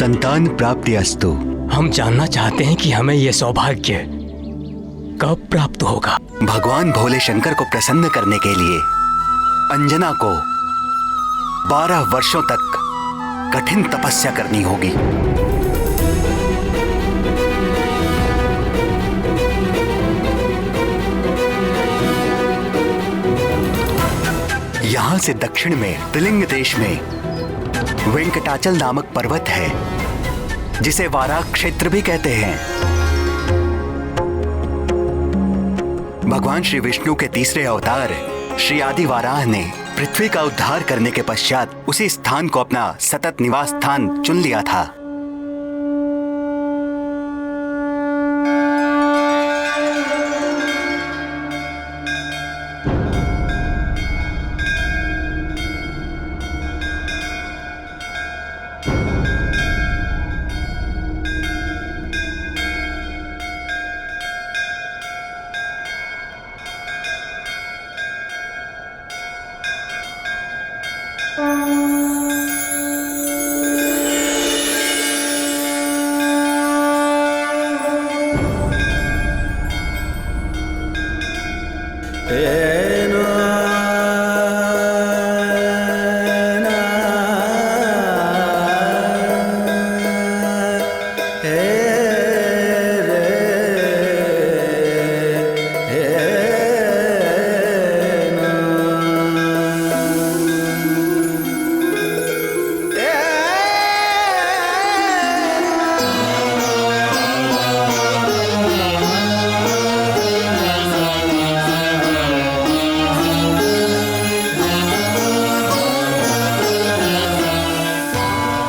संतान प्राप्ति अस्तु। हम जानना चाहते हैं कि हमें यह सौभाग्य कब प्राप्त होगा। भगवान भोले शंकर को प्रसन्न करने के लिए अंजना को 12 वर्षों तक कठिन तपस्या करनी होगी। यहां से दक्षिण में त्रिलिंग देश में वेंकटाचल नामक पर्वत है, जिसे वाराह क्षेत्र भी कहते हैं। भगवान श्री विष्णु के तीसरे अवतार श्री आदि वाराह ने पृथ्वी का उद्धार करने के पश्चात उसी स्थान को अपना सतत निवास स्थान चुन लिया था।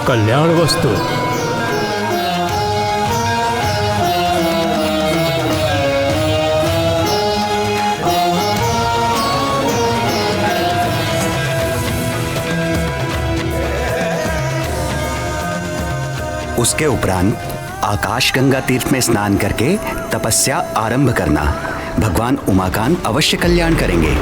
कल्याण वस्तु। उसके उपरांत आकाश गंगा तीर्थ में स्नान करके तपस्या आरंभ करना। भगवान उमाकांत अवश्य कल्याण करेंगे।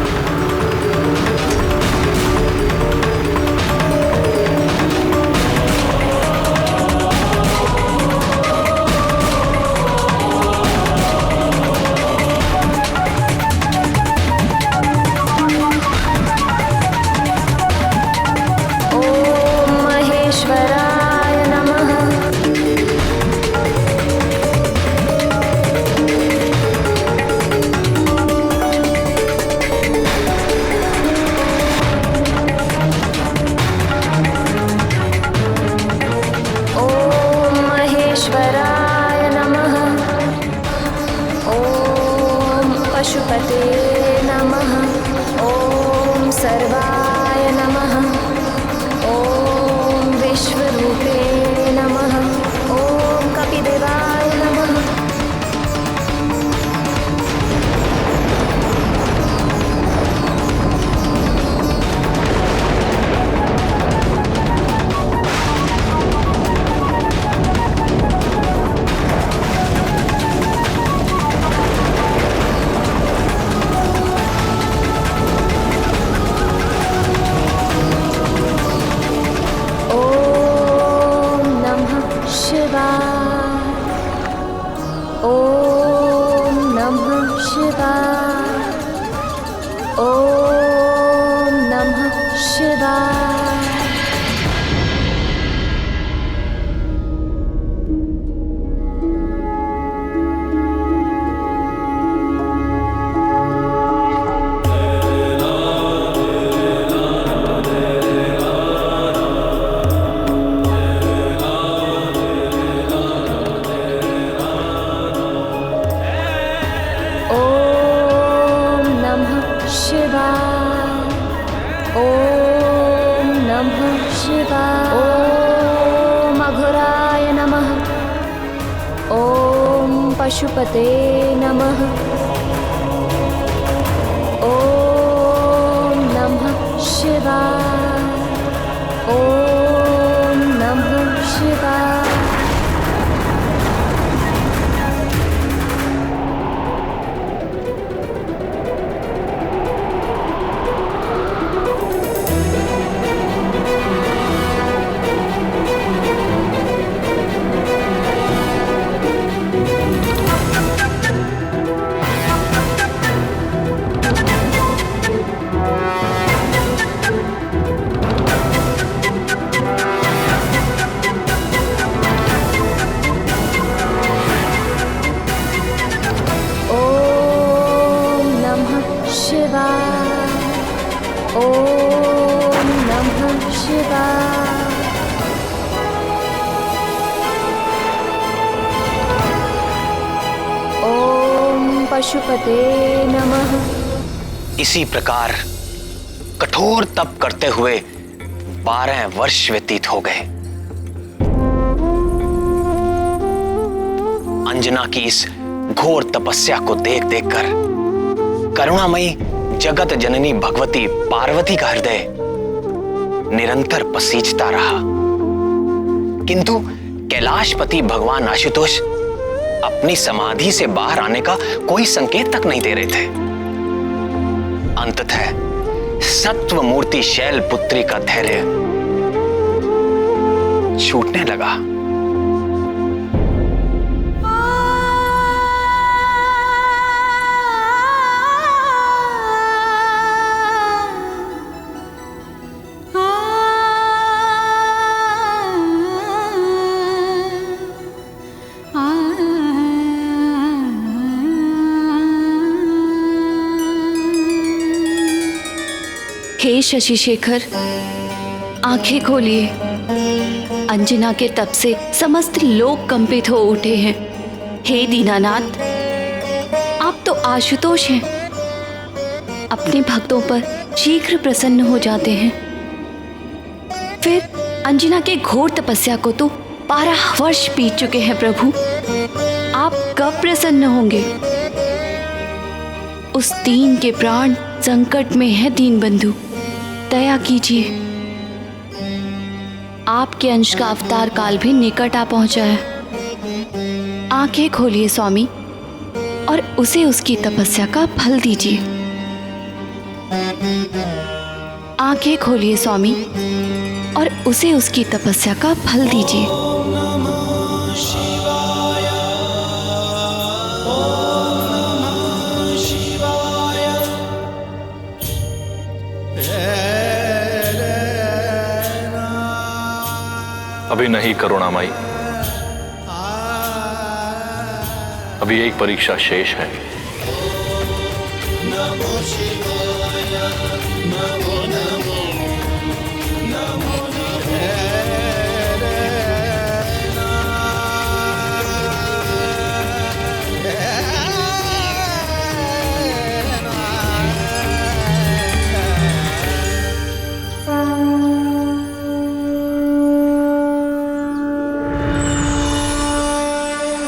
पशुपते नमः। ओम सर्वाय नमः। ओम विश्वरूपे नमः। ओम कपिदेवाय नमः। ओम नमः शिवाय। ओम नमः शिवाय। ओम नमः शिवाय। ओम अघोराय नमः। ओम पशुपते नमः। ओम नमः शिवाय। ओम नमः शिवाय। पशुपते नमः। इसी प्रकार कठोर तप करते हुए 12 वर्ष व्यतीत हो गए। अंजना की इस घोर तपस्या को देख देखकर करुणामयी जगत जननी भगवती पार्वती का हृदय निरंतर पसीजता रहा, किंतु कैलाशपति भगवान आशुतोष अपनी समाधि से बाहर आने का कोई संकेत तक नहीं दे रहे थे। अंततः सत्व मूर्ति शैलपुत्री का धैर्य छूटने लगा। हे शशि शेखर, आंखें खोलिए। अंजना के तप से समस्त लोग कंपित हो उठे हैं। हे दीनानाथ, आप तो आशुतोष हैं, अपने भक्तों पर शीघ्र प्रसन्न हो जाते हैं। फिर अंजना के घोर तपस्या को तो 12 वर्ष बीत चुके हैं प्रभु, आप कब प्रसन्न होंगे? उस दीन के प्राण संकट में है दीनबंधु, दया कीजिए। आपके अंश का अवतार काल भी निकट आ पहुंचा है। आंखें खोलिए स्वामी और उसे उसकी तपस्या का फल दीजिए। आंखें खोलिए स्वामी और उसे उसकी तपस्या का फल दीजिए। अभी नहीं करुणामयी, अभी एक परीक्षा शेष है।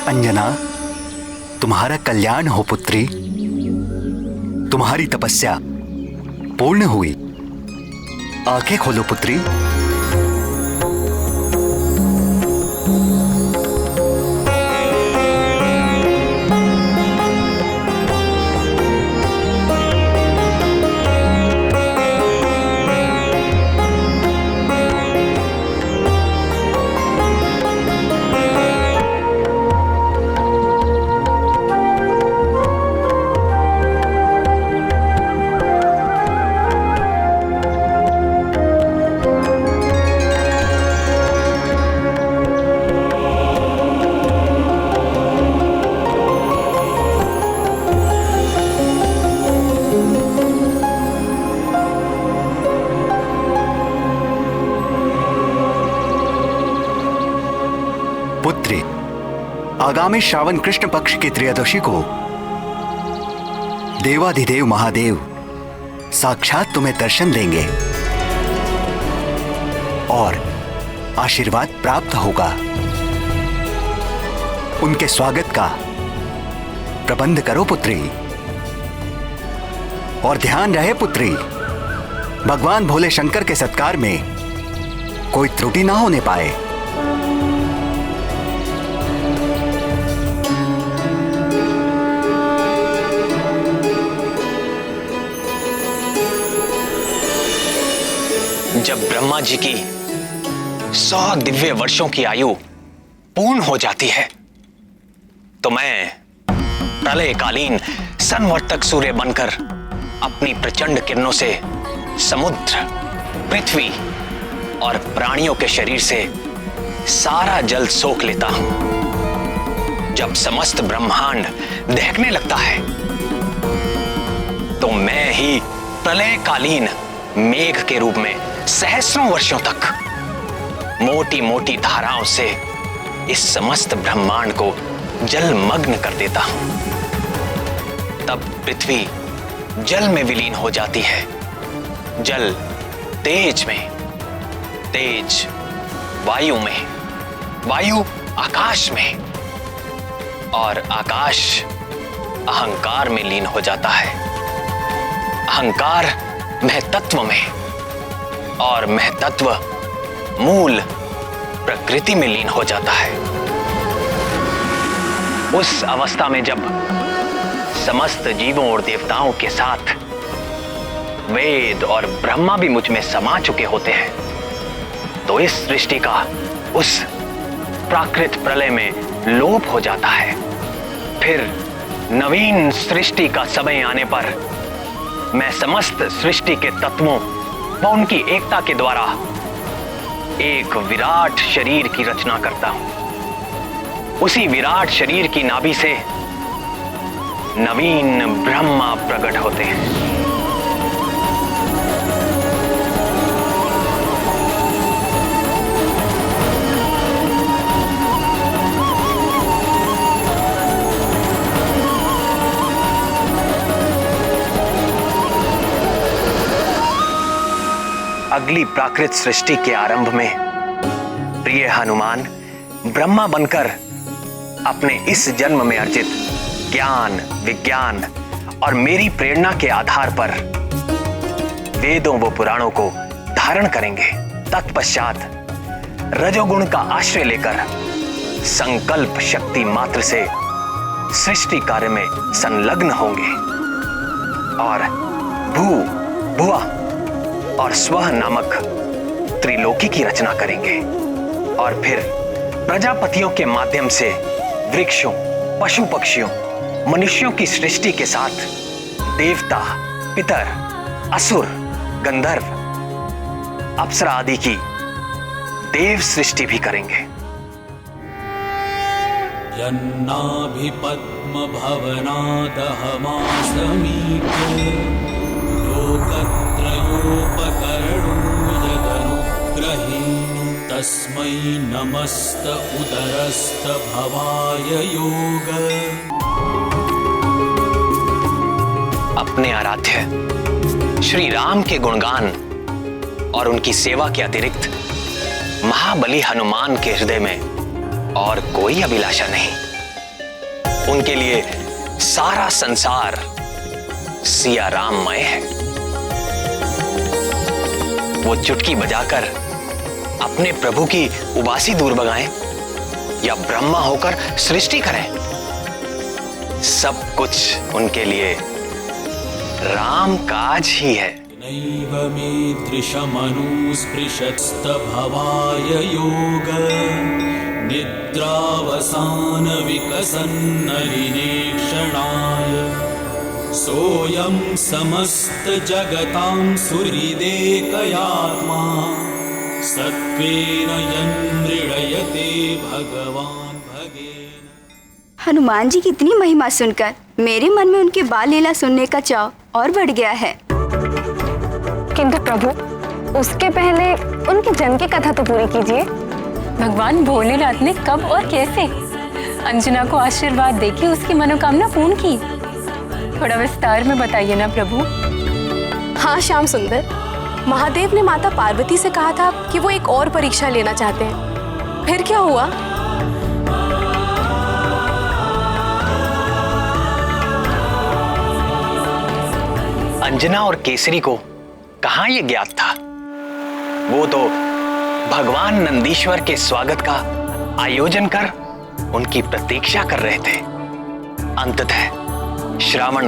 अंजना, तुम्हारा कल्याण हो पुत्री। तुम्हारी तपस्या पूर्ण हुई। आंखें खोलो पुत्री। पुत्री, आगामी श्रावण कृष्ण पक्ष की त्रयोदशी को देवाधिदेव महादेव साक्षात तुम्हें दर्शन देंगे और आशीर्वाद प्राप्त होगा। उनके स्वागत का प्रबंध करो पुत्री। और ध्यान रहे पुत्री, भगवान भोले शंकर के सत्कार में कोई त्रुटि ना होने पाए। जब ब्रह्मा जी की 100 दिव्य वर्षों की आयु पूर्ण हो जाती है तो मैं प्रलयकालीन संवर्तक सूर्य बनकर अपनी प्रचंड किरणों से समुद्र, पृथ्वी और प्राणियों के शरीर से सारा जल सोख लेता हूं। जब समस्त ब्रह्मांड दहकने लगता है तो मैं ही प्रलयकालीन मेघ के रूप में सहस्रों वर्षों तक मोटी मोटी धाराओं से इस समस्त ब्रह्मांड को जलमग्न कर देता हूं। तब पृथ्वी जल में विलीन हो जाती है, जल तेज में, तेज वायु में, वायु आकाश में और आकाश अहंकार में लीन हो जाता है, अहंकार महतत्व में और महतत्व मूल प्रकृति में लीन हो जाता है। उस अवस्था में जब समस्त जीवों और देवताओं के साथ वेद और ब्रह्मा भी मुझ में समा चुके होते हैं, तो इस सृष्टि का उस प्राकृत प्रलय में लोप हो जाता है। फिर नवीन सृष्टि का समय आने पर मैं समस्त सृष्टि के तत्वों व उनकी एकता के द्वारा एक विराट शरीर की रचना करता हूं। उसी विराट शरीर की नाभि से नवीन ब्रह्मा प्रकट होते हैं। अगली प्राकृत सृष्टि के आरंभ में प्रिय हनुमान ब्रह्मा बनकर अपने इस जन्म में अर्जित ज्ञान, विज्ञान और मेरी प्रेरणा के आधार पर वेदों व पुराणों को धारण करेंगे। तत्पश्चात रजोगुण का आश्रय लेकर संकल्प शक्ति मात्र से सृष्टि कार्य में संलग्न होंगे और भू, भुआ और स्वह नामक त्रिलोकी की रचना करेंगे और फिर प्रजापतियों के माध्यम से वृक्षों, पशु पक्षियों, मनुष्यों की सृष्टि के साथ देवता, पितर, असुर, गंधर्व, अप्सरा आदि की देव सृष्टि भी करेंगे। यन्नाभि पद्म भवनादहमासमीक्य लोकत्रयोपकरणो यदनुग्रहेण तस्मै नमस्त उदरस्त भवाय योग। अपने आराध्य श्री राम के गुणगान और उनकी सेवा के अतिरिक्त महाबली हनुमान के हृदय में और कोई अभिलाषा नहीं। उनके लिए सारा संसार सिया राममय है। वो चुटकी बजाकर अपने प्रभु की उबासी दूर भगाएं या ब्रह्मा होकर सृष्टि करें, सब कुछ उनके लिए राम काज ही है। नैव मे दृशमनुस्पृशस्त भवाय योग निद्रावसान विकसन्नलिनेक्षणाय सोऽयं समस्त जगतां सुहृदेकयात्मा सत्त्वेन यन्मृडयते भगवान् भगेन। हनुमान जी की इतनी महिमा सुनकर मेरे मन में उनके बाल लीला सुनने का चाव और बढ़ गया है। किंतु प्रभु, उसके पहले उनके जन्म की कथा तो पूरी कीजिए। भगवान भोलेनाथ ने कब और कैसे अंजना को आशीर्वाद देके उसकी मनोकामना पूर्ण की, थोड़ा विस्तार में बताइए ना प्रभु। हाँ श्याम सुंदर, महादेव ने माता पार्वती से कहा था कि वो एक और परीक्षा लेना चाहते हैं। फिर क्या हुआ? अंजना और केसरी को कहां यह ज्ञात था? वो तो भगवान नंदीश्वर के स्वागत का आयोजन कर उनकी प्रतीक्षा कर रहे थे। अंततः श्रावण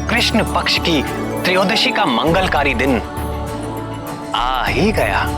कृष्ण पक्ष की त्रयोदशी का मंगलकारी दिन आ ही गया।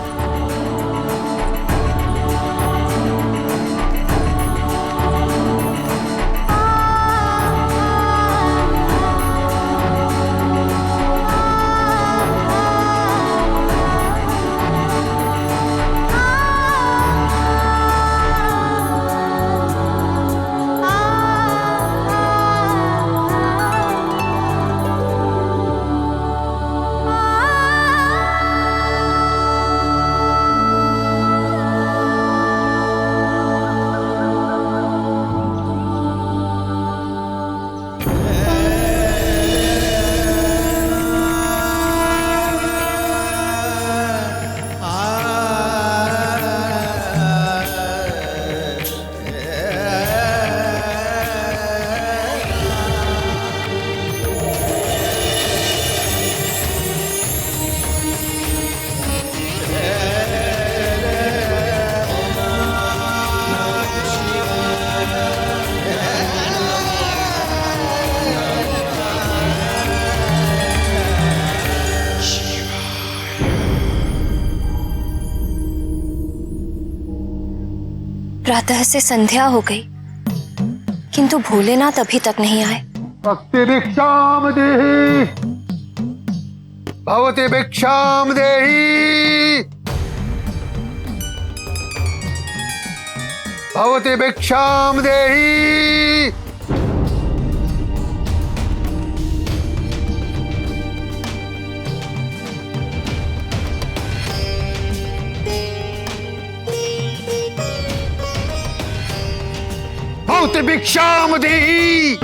प्रातः से संध्या हो गई, किंतु भोलेनाथ अभी तक नहीं आए। भक्ति भिक्षाम देहि, भवति भिक्षाम देहि, भवति भिक्षाम देहि। भवति भिक्षाम देहि।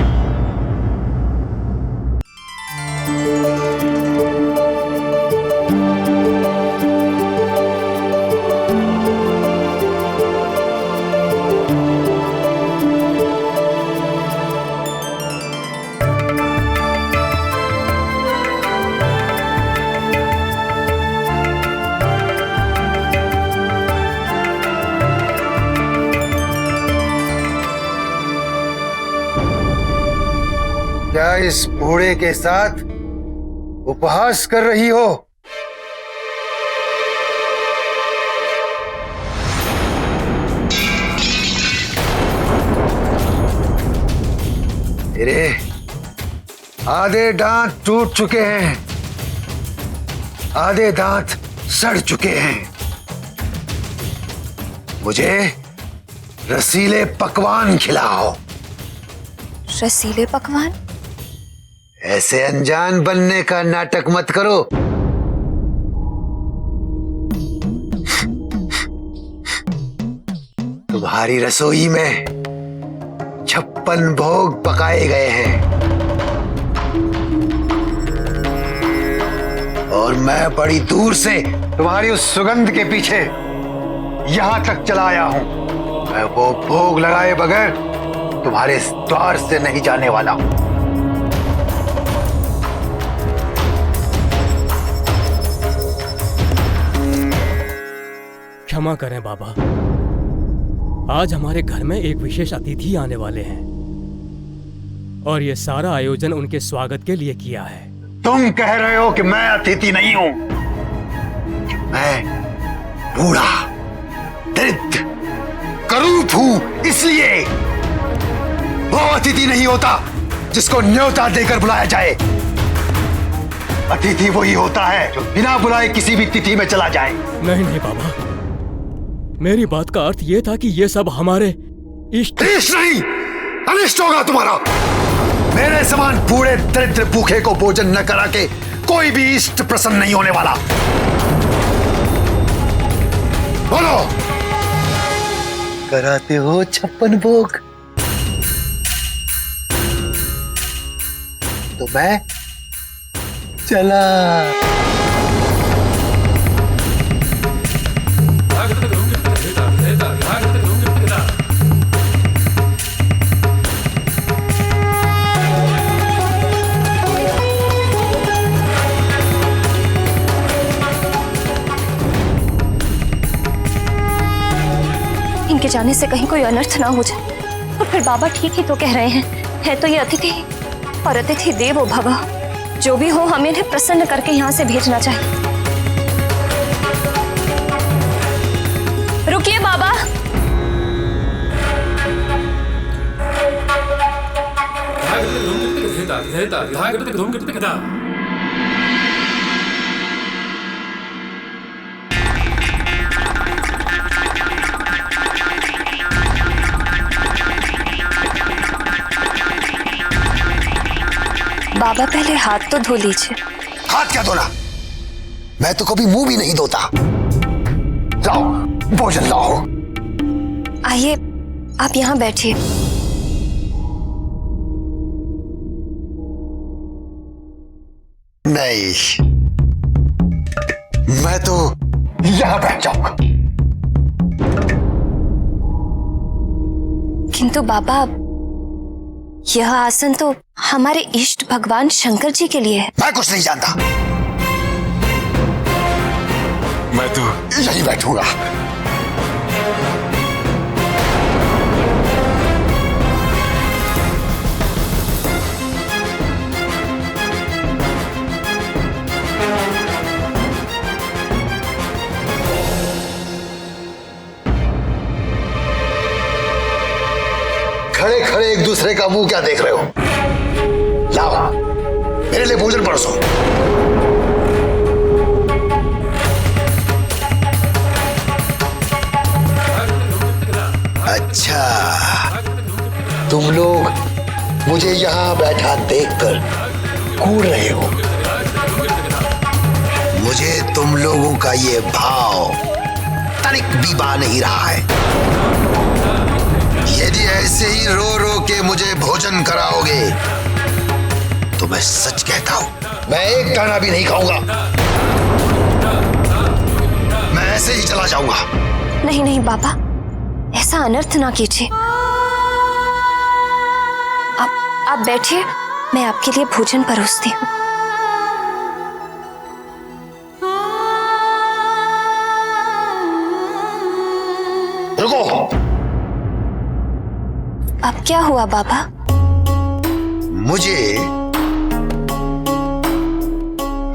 क्या इस बूढ़े के साथ उपहास कर रही हो? तेरे आधे दांत टूट चुके हैं, आधे दांत सड़ चुके हैं। मुझे रसीले पकवान खिलाओ। रसीले पकवान? ऐसे अनजान बनने का नाटक मत करो। तुम्हारी रसोई में 56 भोग पकाए गए हैं और मैं बड़ी दूर से तुम्हारी उस सुगंध के पीछे यहां तक चला आया हूं। मैं वो भोग लगाए बगैर तुम्हारे द्वार से नहीं जाने वाला। क्षमा करें बाबा, आज हमारे घर में एक विशेष अतिथि आने वाले हैं और ये सारा आयोजन उनके स्वागत के लिए किया है। तुम कह रहे हो कि मैं अतिथि नहीं हूं? मैं बूढ़ा, दरिद्र, करूप हूं, इसलिए वो अतिथि नहीं होता जिसको न्योता देकर बुलाया जाए। अतिथि वही होता है जो बिना बुलाए किसी भी तिथि में चला जाए। नहीं नहीं बाबा, मेरी बात का अर्थ यह था कि ये सब हमारे इष्ट नहीं, अनिष्ट होगा तुम्हारा। मेरे समान बूढ़े दरिद्र भूखे को भोजन न करा के कोई भी इष्ट प्रसन्न नहीं होने वाला। बोलो, कराते हो 56 भोग? तो मैं चला। इनके जाने से कहीं कोई अनर्थ ना हो जाए। और फिर बाबा ठीक ही तो कह रहे हैं, है तो ये अतिथि और अतिथि देवो भव। जो भी हो, हमें इन्हें प्रसन्न करके यहाँ से भेजना चाहिए। रुकिए बाबा। बाबा पहले हाथ तो धो लीजिए। हाथ क्या धोना? मैं तो कभी मुंह भी नहीं धोता। लाओ भोजन लाओ। आइए, आप यहाँ बैठिए। नहीं, मैं तो यहाँ बैठ जाऊंगा। किंतु बाबा, यह आसन तो हमारे इष्ट भगवान शंकर जी के लिए है। मैं कुछ नहीं जानता। मैं तो यहीं बैठूंगा। खड़े खड़े एक दूसरे का मुंह क्या देख रहे हो? लाओ मेरे लिए भोजन परोसो। अच्छा, तुम लोग मुझे यहां बैठा देखकर कूद रहे हो। मुझे तुम लोगों का ये भाव तनिक भी बा नहीं रहा है। यदि ऐसे ही रो रो के मुझे भोजन कराओगे तो मैं सच कहता हूं, मैं एक दाना भी नहीं खाऊंगा। मैं ऐसे ही चला जाऊंगा। नहीं नहीं बाबा, ऐसा अनर्थ ना कीजिए। आप बैठिए, मैं आपके लिए भोजन परोसती हूँ। रुको। अब क्या हुआ बाबा? मुझे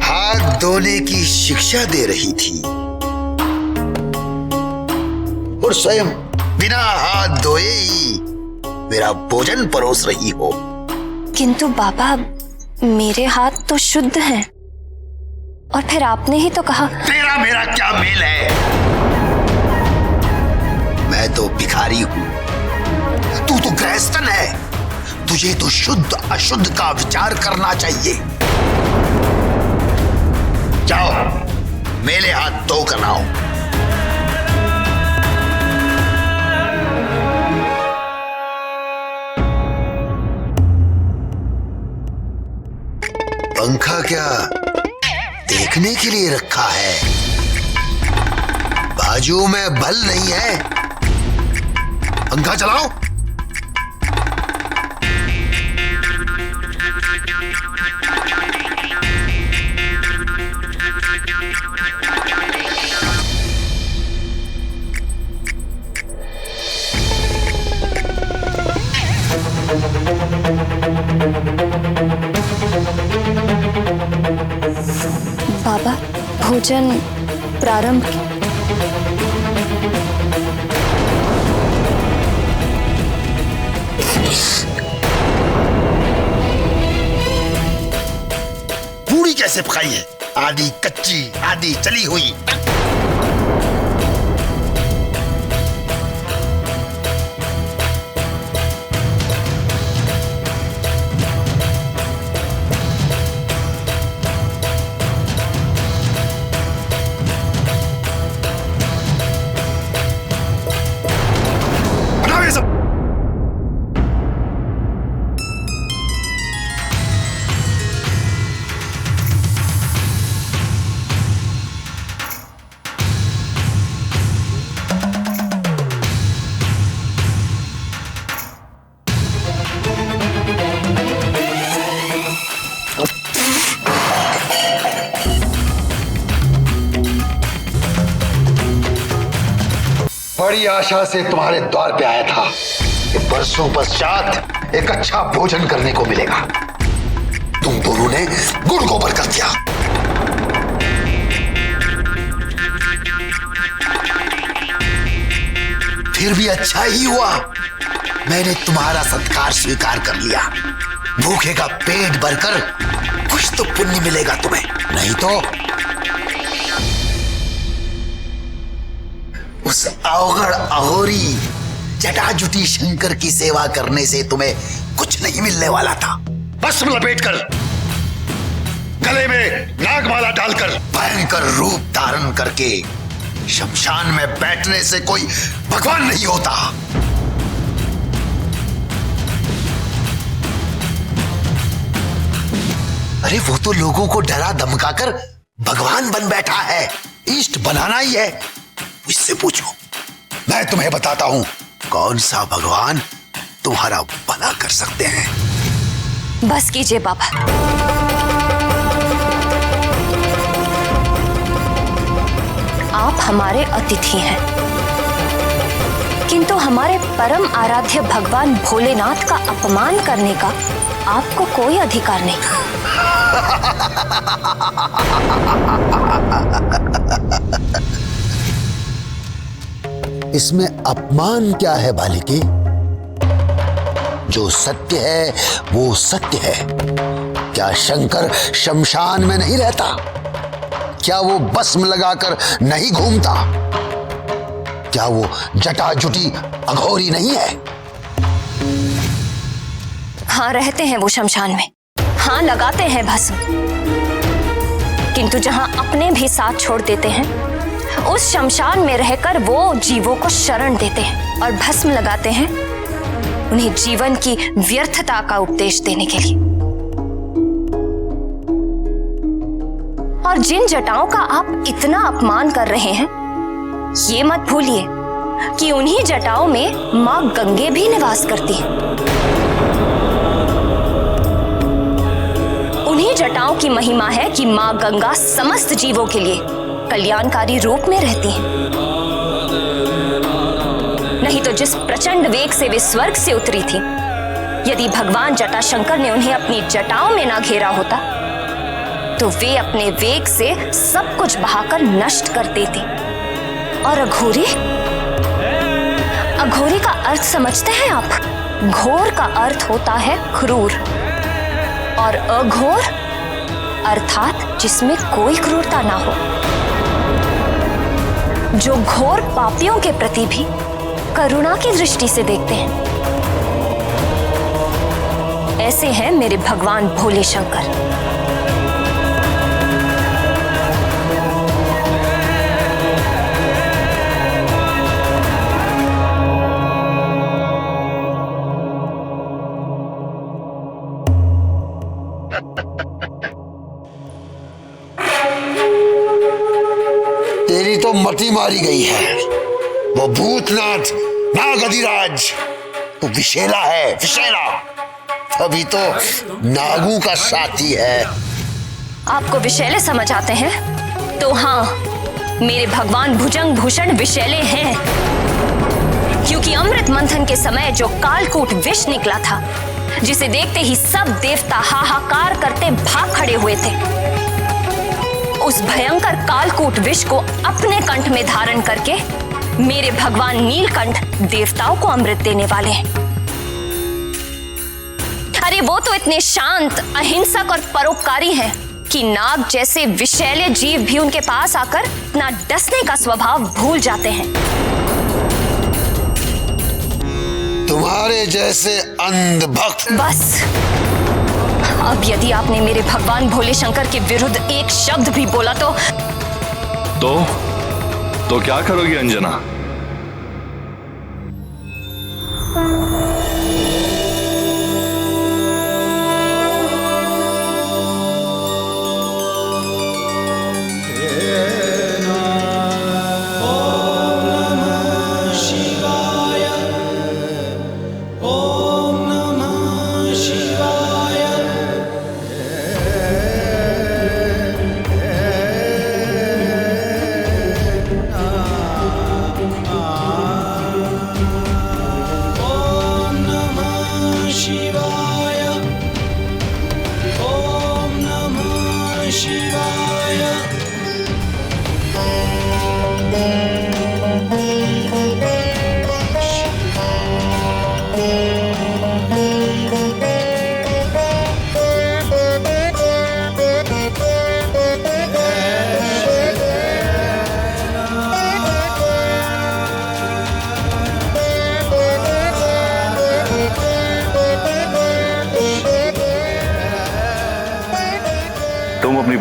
हाथ धोने की शिक्षा दे रही थी और स्वयं बिना हाथ धोए ही मेरा भोजन परोस रही हो। किंतु बाबा, मेरे हाथ तो शुद्ध हैं। और फिर आपने ही तो कहा। तेरा मेरा क्या मेल है? मैं तो भिखारी हूं, तू तो गृहस्थन है। तुझे तो शुद्ध अशुद्ध का विचार करना चाहिए। जाओ मेरे हाथ धो कर लाओ। पंखा क्या देखने के लिए रखा है? बाजू में बल नहीं है। पंखा चलाओ। बाबा, भोजन प्रारंभ। पूरी कैसे पकाई है? आधी कच्ची आधी चली हुई। बड़ी आशा से तुम्हारे द्वार पे आया था कि बरसों पश्चात एक अच्छा भोजन करने को मिलेगा। तुम दोनों ने गुड़ गोबर कर दिया। फिर भी अच्छा ही हुआ, मैंने तुम्हारा सत्कार स्वीकार कर लिया। भूखे का पेट भरकर कुछ तो पुण्य मिलेगा तुम्हें, नहीं तो उस अवगढ़ अघोरी जटाजुटी शंकर की सेवा करने से तुम्हें कुछ नहीं मिलने वाला था। भस्म लपेटकर, गले में नागमाला डालकर, भयंकर रूप धारण करके शमशान में बैठने से कोई भगवान नहीं होता। अरे वो तो लोगों को डरा धमकाकर भगवान बन बैठा है। इष्ट बनाना ही है। इससे पूछो, मैं तुम्हें बताता हूं कौन सा भगवान तुम्हारा भला कर सकते हैं। बस कीजिए बाबा। आप हमारे अतिथि हैं, किंतु हमारे परम आराध्य भगवान भोलेनाथ का अपमान करने का आपको कोई अधिकार नहीं। इसमें अपमान क्या है बालिके? जो सत्य है वो सत्य है। क्या शंकर शमशान में नहीं रहता? क्या वो भस्म लगाकर नहीं घूमता? क्या वो जटाजुटी अघोरी नहीं है? हाँ, रहते हैं वो शमशान में। हाँ, लगाते हैं भस्म। किंतु जहां अपने भी साथ छोड़ देते हैं, उस शमशान में रहकर वो जीवों को शरण देते हैं और भस्म लगाते हैं उन्हें जीवन की व्यर्थता का उपदेश देने के लिए। और जिन जटाओं का आप इतना अपमान कर रहे हैं, ये मत भूलिए कि उन्हीं जटाओं में मां गंगे भी निवास करती हैं। उन्हीं जटाओं की महिमा है कि मां गंगा समस्त जीवों के लिए कल्याणकारी रूप में रहती हैं। नहीं तो जिस प्रचंड वेग से वे स्वर्ग से उतरी थी, यदि भगवान जटाशंकर ने उन्हें अपनी जटाओं में ना घेरा होता तो वे अपने वेग से सब कुछ बहाकर नष्ट कर देती। और अघोरी, अघोरी का अर्थ समझते हैं आप? घोर का अर्थ होता है क्रूर, और अघोर अर्थात जिसमें कोई क्रूरता ना हो, जो घोर पापियों के प्रति भी करुणा की दृष्टि से देखते हैं। ऐसे हैं मेरे भगवान भोले शंकर। तेरी तो मति मारी गई है। वो भूतनाथ नागधिराज वो विशेला है, विशेला। अभी तो नागों का साथी है। आपको विशैले समझ आते हैं? तो हाँ, मेरे भगवान भुजंग भूषण विशैले हैं, क्योंकि अमृत मंथन के समय जो कालकूट विष निकला था, जिसे देखते ही सब देवता हाहाकार करते भाग खड़े हुए थे, उस भयंकर कालकूट विष को अपने कंठ में धारण करके मेरे भगवान नीलकंठ देवताओं को अमृत देने वाले हैं। अरे वो तो इतने शांत, अहिंसक और परोपकारी हैं कि नाग जैसे विषैले जीव भी उनके पास आकर अपना डसने का स्वभाव भूल जाते हैं। तुम्हारे जैसे अंधभक्त। बस अब यदि आपने मेरे भगवान भोले शंकर के विरुद्ध एक शब्द भी बोला तो क्या करोगी अंजना?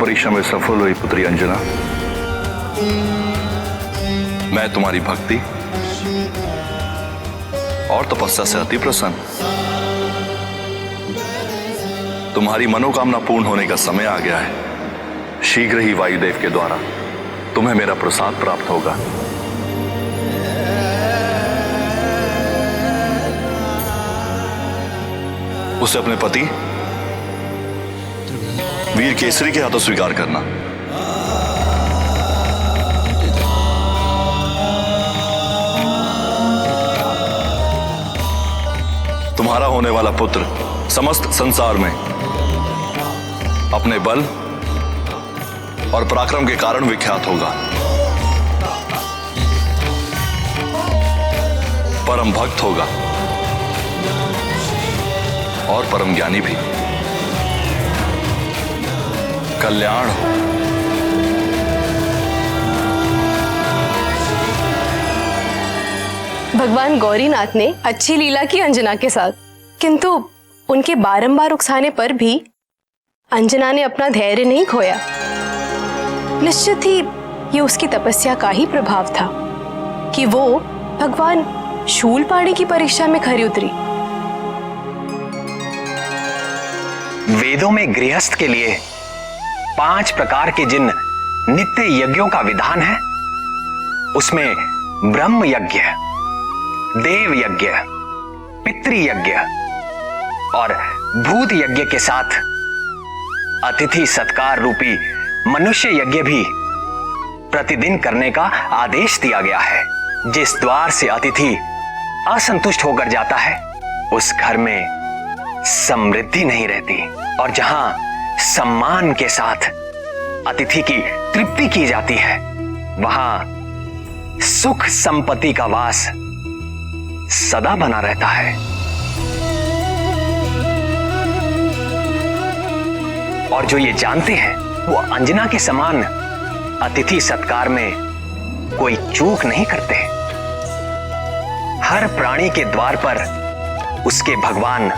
परीक्षा में सफल हुई पुत्री अंजना। मैं तुम्हारी भक्ति और तपस्या से अति प्रसन्न। तुम्हारी मनोकामना पूर्ण होने का समय आ गया है। शीघ्र ही वायुदेव के द्वारा तुम्हें मेरा प्रसाद प्राप्त होगा। उसे अपने पति वीर केसरी के हाथों स्वीकार करना। तुम्हारा होने वाला पुत्र समस्त संसार में अपने बल और पराक्रम के कारण विख्यात होगा। परम भक्त होगा और परम ज्ञानी भी। कल्याण हो। भगवान गौरीनाथ ने अच्छी लीला की अंजना के साथ, किंतु उनके बारंबार उकसाने पर भी अंजना ने अपना धैर्य नहीं खोया। निश्चित ही ये उसकी तपस्या का ही प्रभाव था कि वो भगवान शूलपाणी की परीक्षा में खरी उतरी। वेदों में गृहस्थ के लिए 5 प्रकार के जिन नित्य यज्ञों का विधान है, उसमें ब्रह्म यज्ञ, देव यज्ञ, पितृ यज्ञ और भूत यज्ञ के साथ अतिथि सत्कार रूपी मनुष्य यज्ञ भी प्रतिदिन करने का आदेश दिया गया है। जिस द्वार से अतिथि असंतुष्ट होकर जाता है, उस घर में समृद्धि नहीं रहती, और जहां सम्मान के साथ अतिथि की तृप्ति की जाती है, वहां सुख संपत्ति का वास सदा बना रहता है। और जो ये जानते हैं, वो अंजना के समान अतिथि सत्कार में कोई चूक नहीं करते। हर प्राणी के द्वार पर उसके भगवान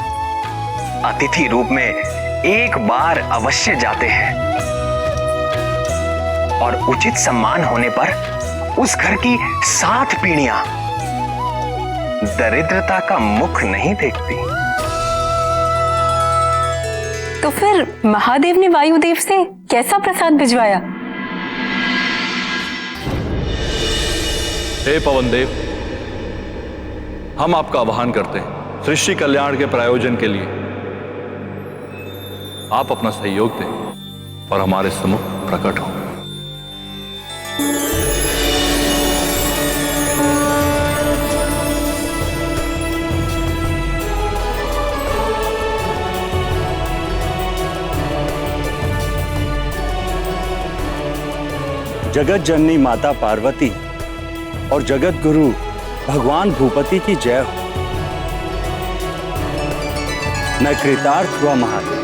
अतिथि रूप में एक बार अवश्य जाते हैं, और उचित सम्मान होने पर उस घर की 7 पीढ़ियां दरिद्रता का मुख नहीं देखती। तो फिर महादेव ने वायुदेव से कैसा प्रसाद भिजवाया? हे पवन देव, हम आपका आह्वान करते हैं सृष्टि कल्याण के प्रायोजन के लिए आप अपना सहयोग दें और हमारे सम्मुख प्रकट हो। जगत जननी माता पार्वती और जगत गुरु भगवान भूपति की जय हो। मैं कृतार्थ हुआ महादेव।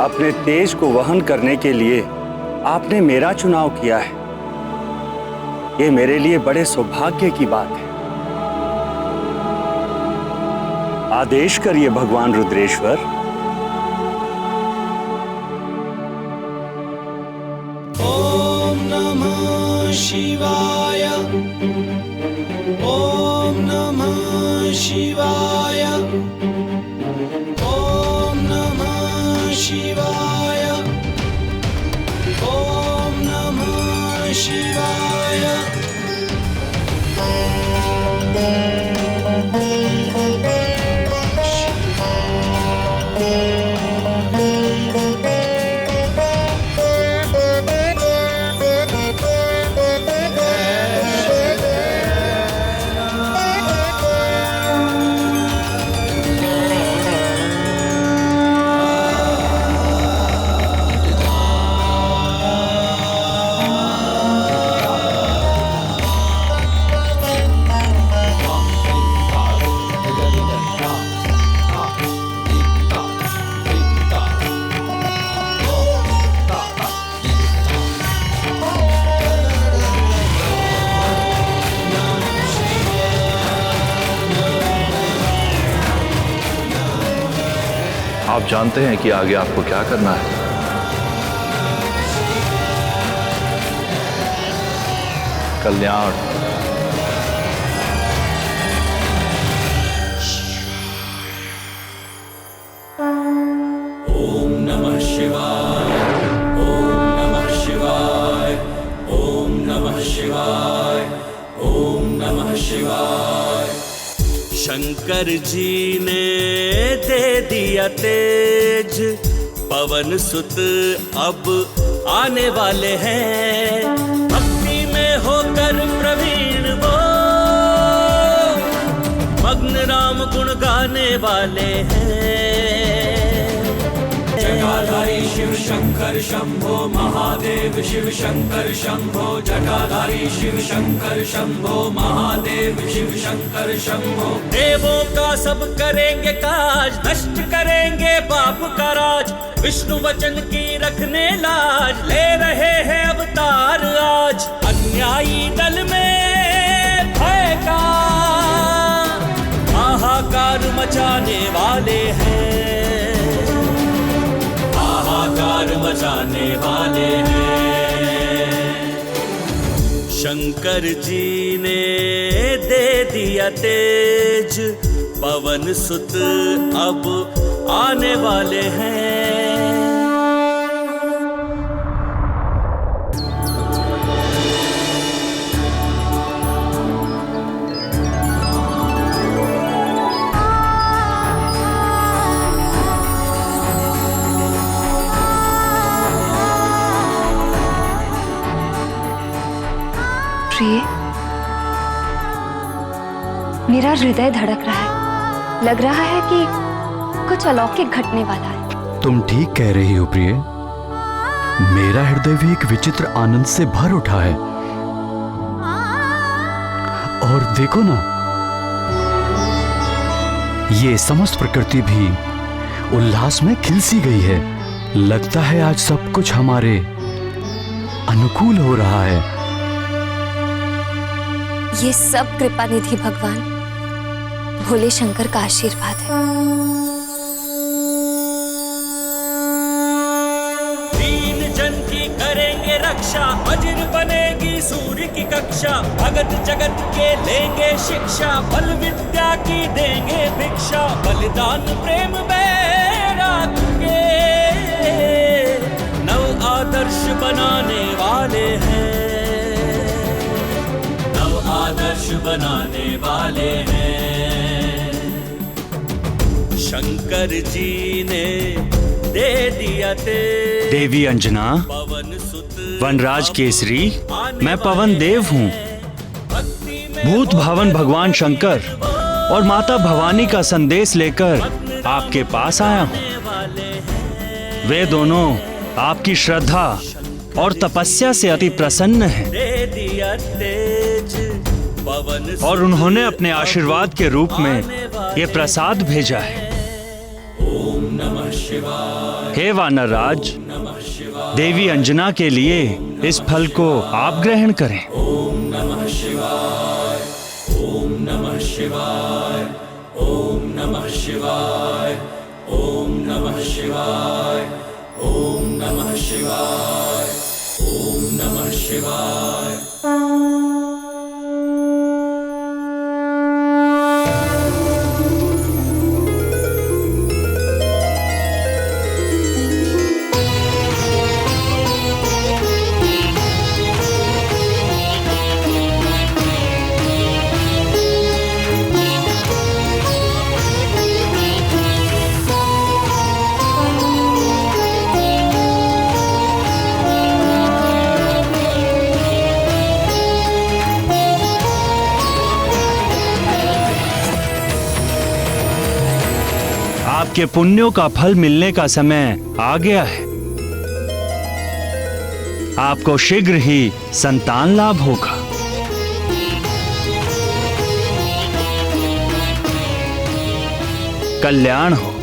अपने तेज को वहन करने के लिए आपने मेरा चुनाव किया है। ये मेरे लिए बड़े सौभाग्य की बात है। आदेश करिए भगवान रुद्रेश्वर। शिवाय ओम नमः शिवाय ओम नमः शिवाय ओम नमः शिवाय। आप जानते हैं कि आगे आपको क्या करना है। कल्याण। ओम नमः शिवाय ओम नमः शिवाय ओम नमः शिवाय ओम नमः शिवाय। शंकर जी ने दे दिया तेज, पवन सुत अब आने वाले हैं। भक्ति में होकर प्रवीण वो मग्न राम गुण गाने वाले हैं। जटाधारी शिव शंकर शंभो महादेव शिव शंकर शंभो जटाधारी शिव शंकर शंभो महादेव शिव शंकर शंभो। देवों का सब करेंगे काज, नष्ट करेंगे पाप का राज, विष्णु वचन की रखने लाज, ले रहे हैं अवतार आज। अन्यायी दल में भय का हाहाकार मचाने वाले हैं, हाहाकार मचाने वाले हैं। शंकर जी ने दे दिया तेज, पवन सुत अब आने वाले हैं। प्रिय, मेरा हृदय धड़क रहा है। लग रहा है कि कुछ अलौकिक घटने वाला है। तुम ठीक कह रही हो प्रिय। मेरा हृदय भी एक विचित्र आनंद से भर उठा है। और देखो ना, ये समस्त प्रकृति भी उल्लास में खिल सी गई है। लगता है आज सब कुछ हमारे अनुकूल हो रहा है। ये सब कृपा निधि भगवान भोले शंकर का आशीर्वाद है। दीन जन की करेंगे रक्षा, वज्र बनेगी सूर्य की कक्षा, भगत जगत के लेंगे शिक्षा, बल विद्या की देंगे भिक्षा, बलिदान प्रेम बैराग के नव आदर्श बनाने वाले हैं, नव आदर्श बनाने वाले हैं। शंकर जी ने दे दिया तेज। देवी अंजना, वनराज केसरी, मैं पवन देव हूँ। भूत भावन भगवान शंकर और माता भवानी का संदेश लेकर आपके पास आया हूँ। वे दोनों आपकी श्रद्धा और तपस्या से अति प्रसन्न हैं और उन्होंने अपने आशीर्वाद के रूप में ये प्रसाद भेजा है। हे वानर राज, देवी अंजना के लिए इस फल को आप ग्रहण करें। ओम नमः शिवाय, ओम नमः शिवाय, ओम नमः शिवाय, ओम नमः शिवाय, ओम नमः शिवाय, ओम नमः शिवाय। आपके पुण्यों का फल मिलने का समय आ गया है। आपको शीघ्र ही संतान लाभ होगा। कल्याण हो।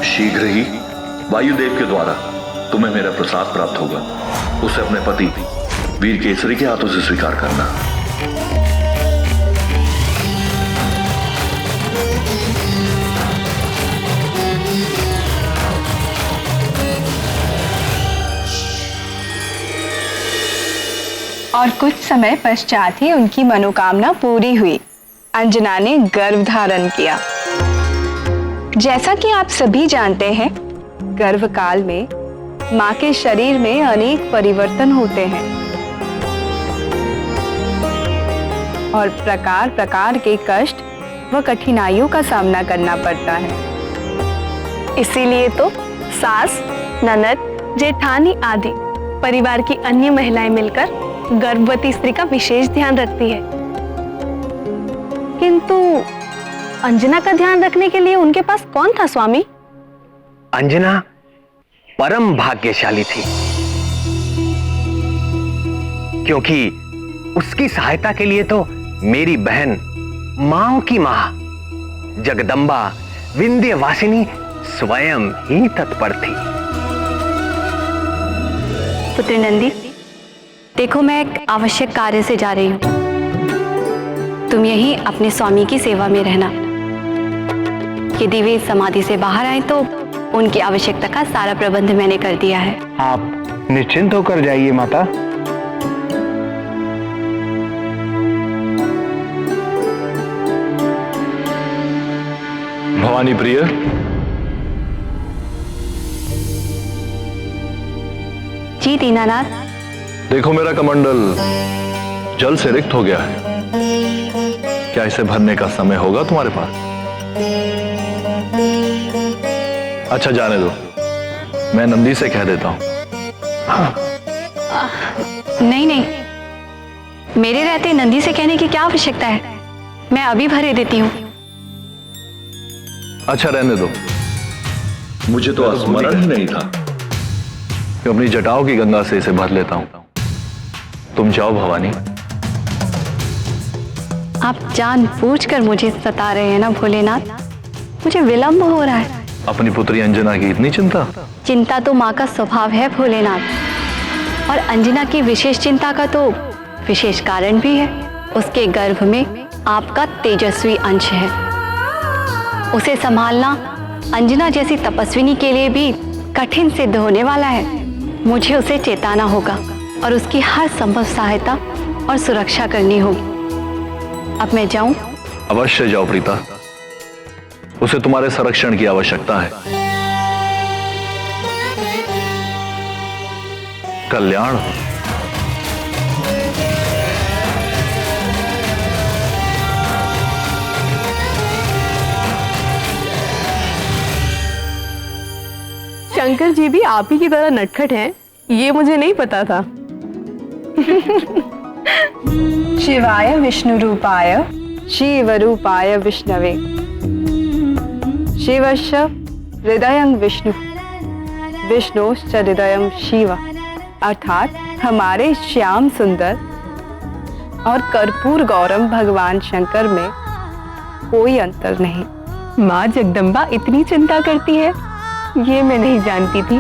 शीघ्र ही वायुदेव के द्वारा तुम्हें मेरा प्रसाद प्राप्त होगा। उसे अपने पति वीर केसरी के हाथों से स्वीकार करना। और कुछ समय पश्चात ही उनकी मनोकामना पूरी हुई। अंजना ने गर्भ धारण किया। जैसा कि आप सभी जानते हैं, गर्भकाल में मां के शरीर में अनेक परिवर्तन होते हैं और प्रकार प्रकार के कष्ट व कठिनाइयों का सामना करना पड़ता है। इसीलिए तो सास, ननद, जेठानी आदि परिवार की अन्य महिलाएं मिलकर गर्भवती स्त्री का विशेष ध्यान रखती है। किंतु अंजना का ध्यान रखने के लिए उनके पास कौन था स्वामी? अंजना परम भाग्यशाली थी, क्योंकि उसकी सहायता के लिए तो मेरी बहन, माओ की मां जगदम्बा विंध्यवासिनी स्वयं ही तत्पर थी। पुत्र नंदी, देखो मैं एक आवश्यक कार्य से जा रही हूँ। तुम यहीं अपने स्वामी की सेवा में रहना। यदि वे समाधि से बाहर आए तो उनकी आवश्यकता का सारा प्रबंध मैंने कर दिया है। आप निश्चिंत होकर जाइए माता। भवानी प्रिय, जी दीनानाथ। देखो मेरा कमंडल जल से रिक्त हो गया है। क्या इसे भरने का समय होगा तुम्हारे पास? अच्छा जाने दो, मैं नंदी से कह देता हूं। हाँ। नहीं नहीं, मेरे रहते नंदी से कहने की क्या आवश्यकता है? मैं अभी भरे देती हूँ। अच्छा रहने दो, मुझे तो स्मरण ही नहीं था कि अपनी जटाओं की गंगा से इसे भर लेता हूं। तुम जाओ भवानी। आप जानबूझकर मुझे सता रहे हैं ना भोलेनाथ? मुझे विलंब हो रहा है। अपनी पुत्री अंजना की इतनी चिंता? चिंता तो माँ का स्वभाव है भोलेनाथ, और अंजना की विशेष चिंता का तो विशेष कारण भी है। उसके गर्भ में आपका तेजस्वी अंश है। उसे संभालना अंजना जैसी तपस्विनी के लिए भी कठिन सिद्ध होने वाला है। मुझे उसे चेताना होगा और उसकी हर संभव सहायता और सुरक्षा करनी होगी। अब मैं जाऊं? अवश्य जाओ प्रीता, उसे तुम्हारे संरक्षण की आवश्यकता है। कल्याण हो। शंकर जी भी आप ही की तरह नटखट हैं, ये मुझे नहीं पता था। शिवाय विष्णु रूपाय शिव रूपाय विष्णवे शिवश्च हृदयं विष्णु विष्णुश्च हृदयं शिव। अर्थात हमारे श्याम सुंदर और कर्पूर गौरम भगवान शंकर में कोई अंतर नहीं। माँ जगदम्बा इतनी चिंता करती है, ये मैं नहीं जानती थी।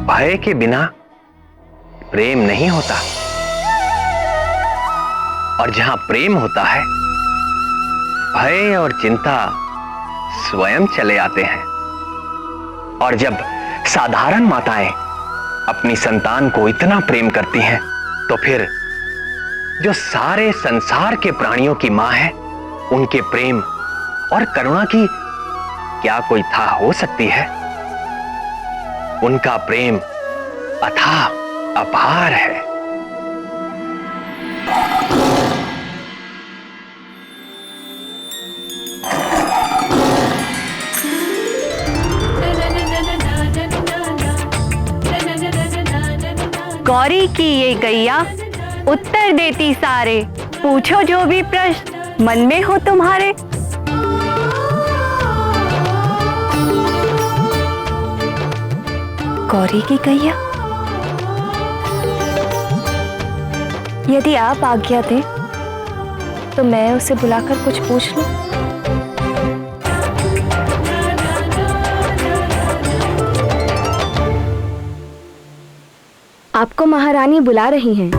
भय के बिना प्रेम नहीं होता, और जहां प्रेम होता है, भय और चिंता स्वयं चले आते हैं। और जब साधारण माताएं अपनी संतान को इतना प्रेम करती हैं, तो फिर जो सारे संसार के प्राणियों की मां है, उनके प्रेम और करुणा की क्या कोई था हो सकती है? उनका प्रेम अथाह अपार है। गौरी की ये गैया उत्तर देती सारे, पूछो जो भी प्रश्न मन में हो तुम्हारे। गौरी की गैया? यदि आप आज्ञा दें तो मैं उसे बुलाकर कुछ पूछ लूं। आपको महारानी बुला रही हैं।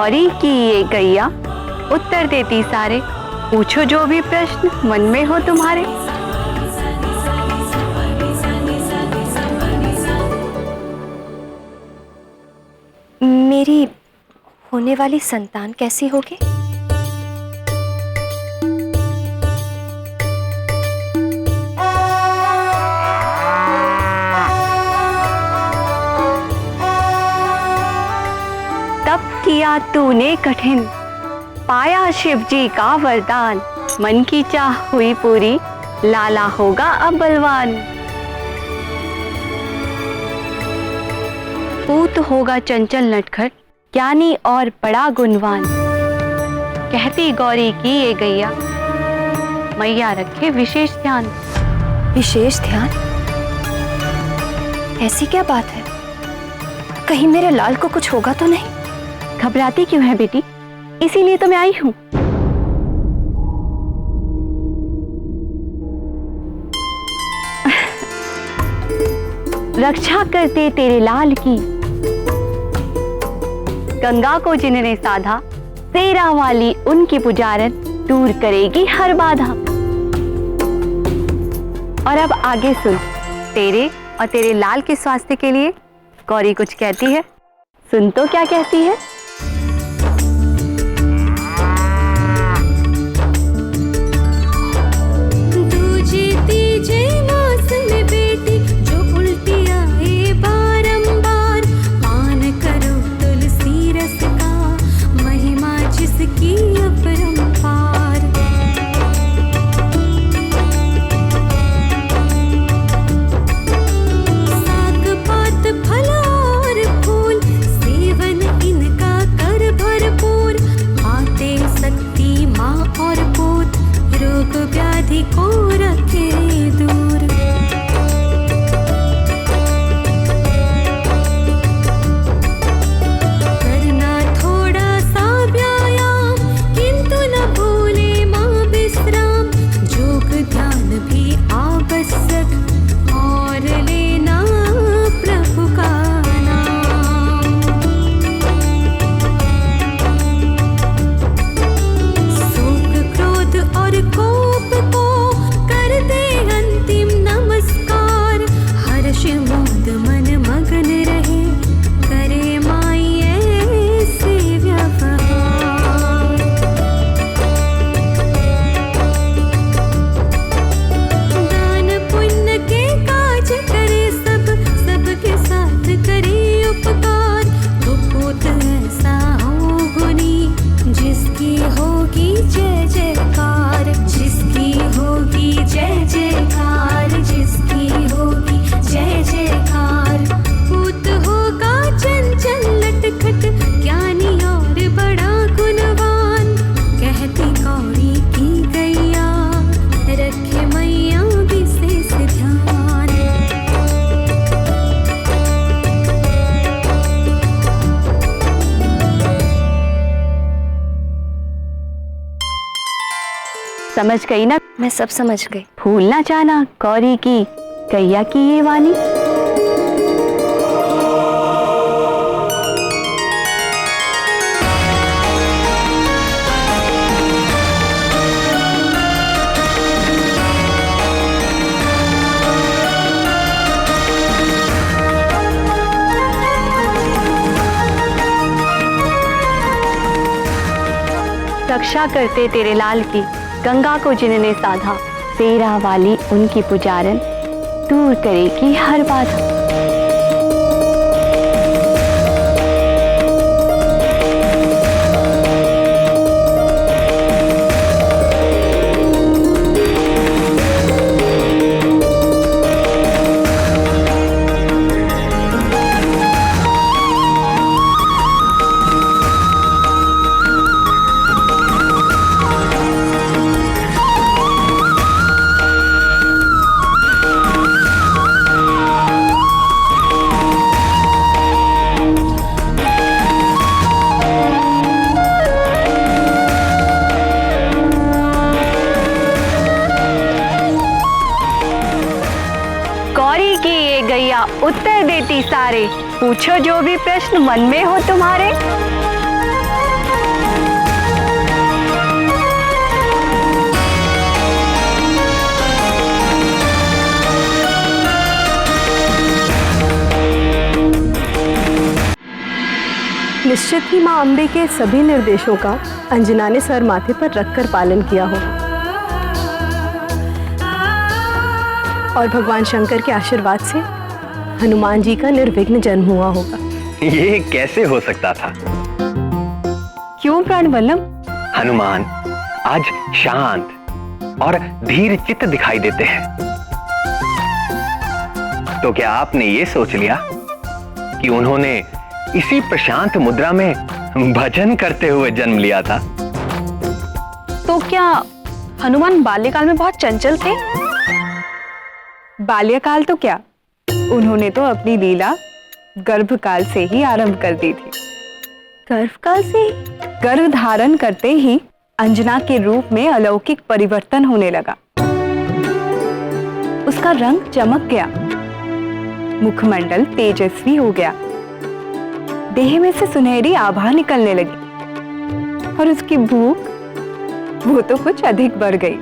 गौरी की ये गैया उत्तर देती सारे, पूछो जो भी प्रश्न मन में हो तुम्हारे। मेरी होने वाली संतान कैसी होगी? तब किया तूने कठिन, पाया शिव जी का वरदान, मन की चाह हुई पूरी, लाला होगा अब बलवान। पूत होगा चंचल नटखट, ज्ञानी और बड़ा गुणवान, कहती गौरी की ये गैया, मैया रखे विशेष ध्यान। विशेष ध्यान? ऐसी क्या बात है? कहीं मेरे लाल को कुछ होगा तो नहीं? घबराती क्यों है बेटी, इसीलिए तो मैं आई हूं। रक्षा करते तेरे लाल की, गंगा को जिन्होंने साधा, तेरा वाली उनकी पुजारन, दूर करेगी हर बाधा। और अब आगे सुन, तेरे और तेरे लाल के स्वास्थ्य के लिए गौरी कुछ कहती है, सुन तो क्या कहती है। समझ गई ना? मैं सब समझ गई। भूलना चाहना गौरी की गैया की ये वाणी। रक्षा करते तेरे लाल की, गंगा को जिन्होंने साधा, तेरा वाली उनकी पुजारन, दूर करेगी हर बाधा। उत्तर देती सारे, पूछो जो भी प्रश्न मन में हो तुम्हारे। निश्चित ही माँ अम्बे के सभी निर्देशों का अंजना ने सर माथे पर रखकर पालन किया होगा और भगवान शंकर के आशीर्वाद से हनुमान जी का निर्विघ्न जन्म हुआ होगा। ये कैसे हो सकता था? क्यों प्राण वल्लभ? हनुमान आज शांत और धीर चित्त दिखाई देते हैं, तो क्या आपने ये सोच लिया कि उन्होंने इसी प्रशांत मुद्रा में भजन करते हुए जन्म लिया था? तो क्या हनुमान बाल्यकाल में बहुत चंचल थे? बाल्यकाल तो क्या, उन्होंने तो अपनी लीला गर्भकाल से ही आरंभ कर दी थी। गर्भकाल से? गर्भ धारण करते ही अंजना के रूप में अलौकिक परिवर्तन होने लगा। उसका रंग चमक गया, मुखमंडल तेजस्वी हो गया, देह में से सुनहरी आभा निकलने लगी और उसकी भूख वो तो कुछ अधिक बढ़ गई।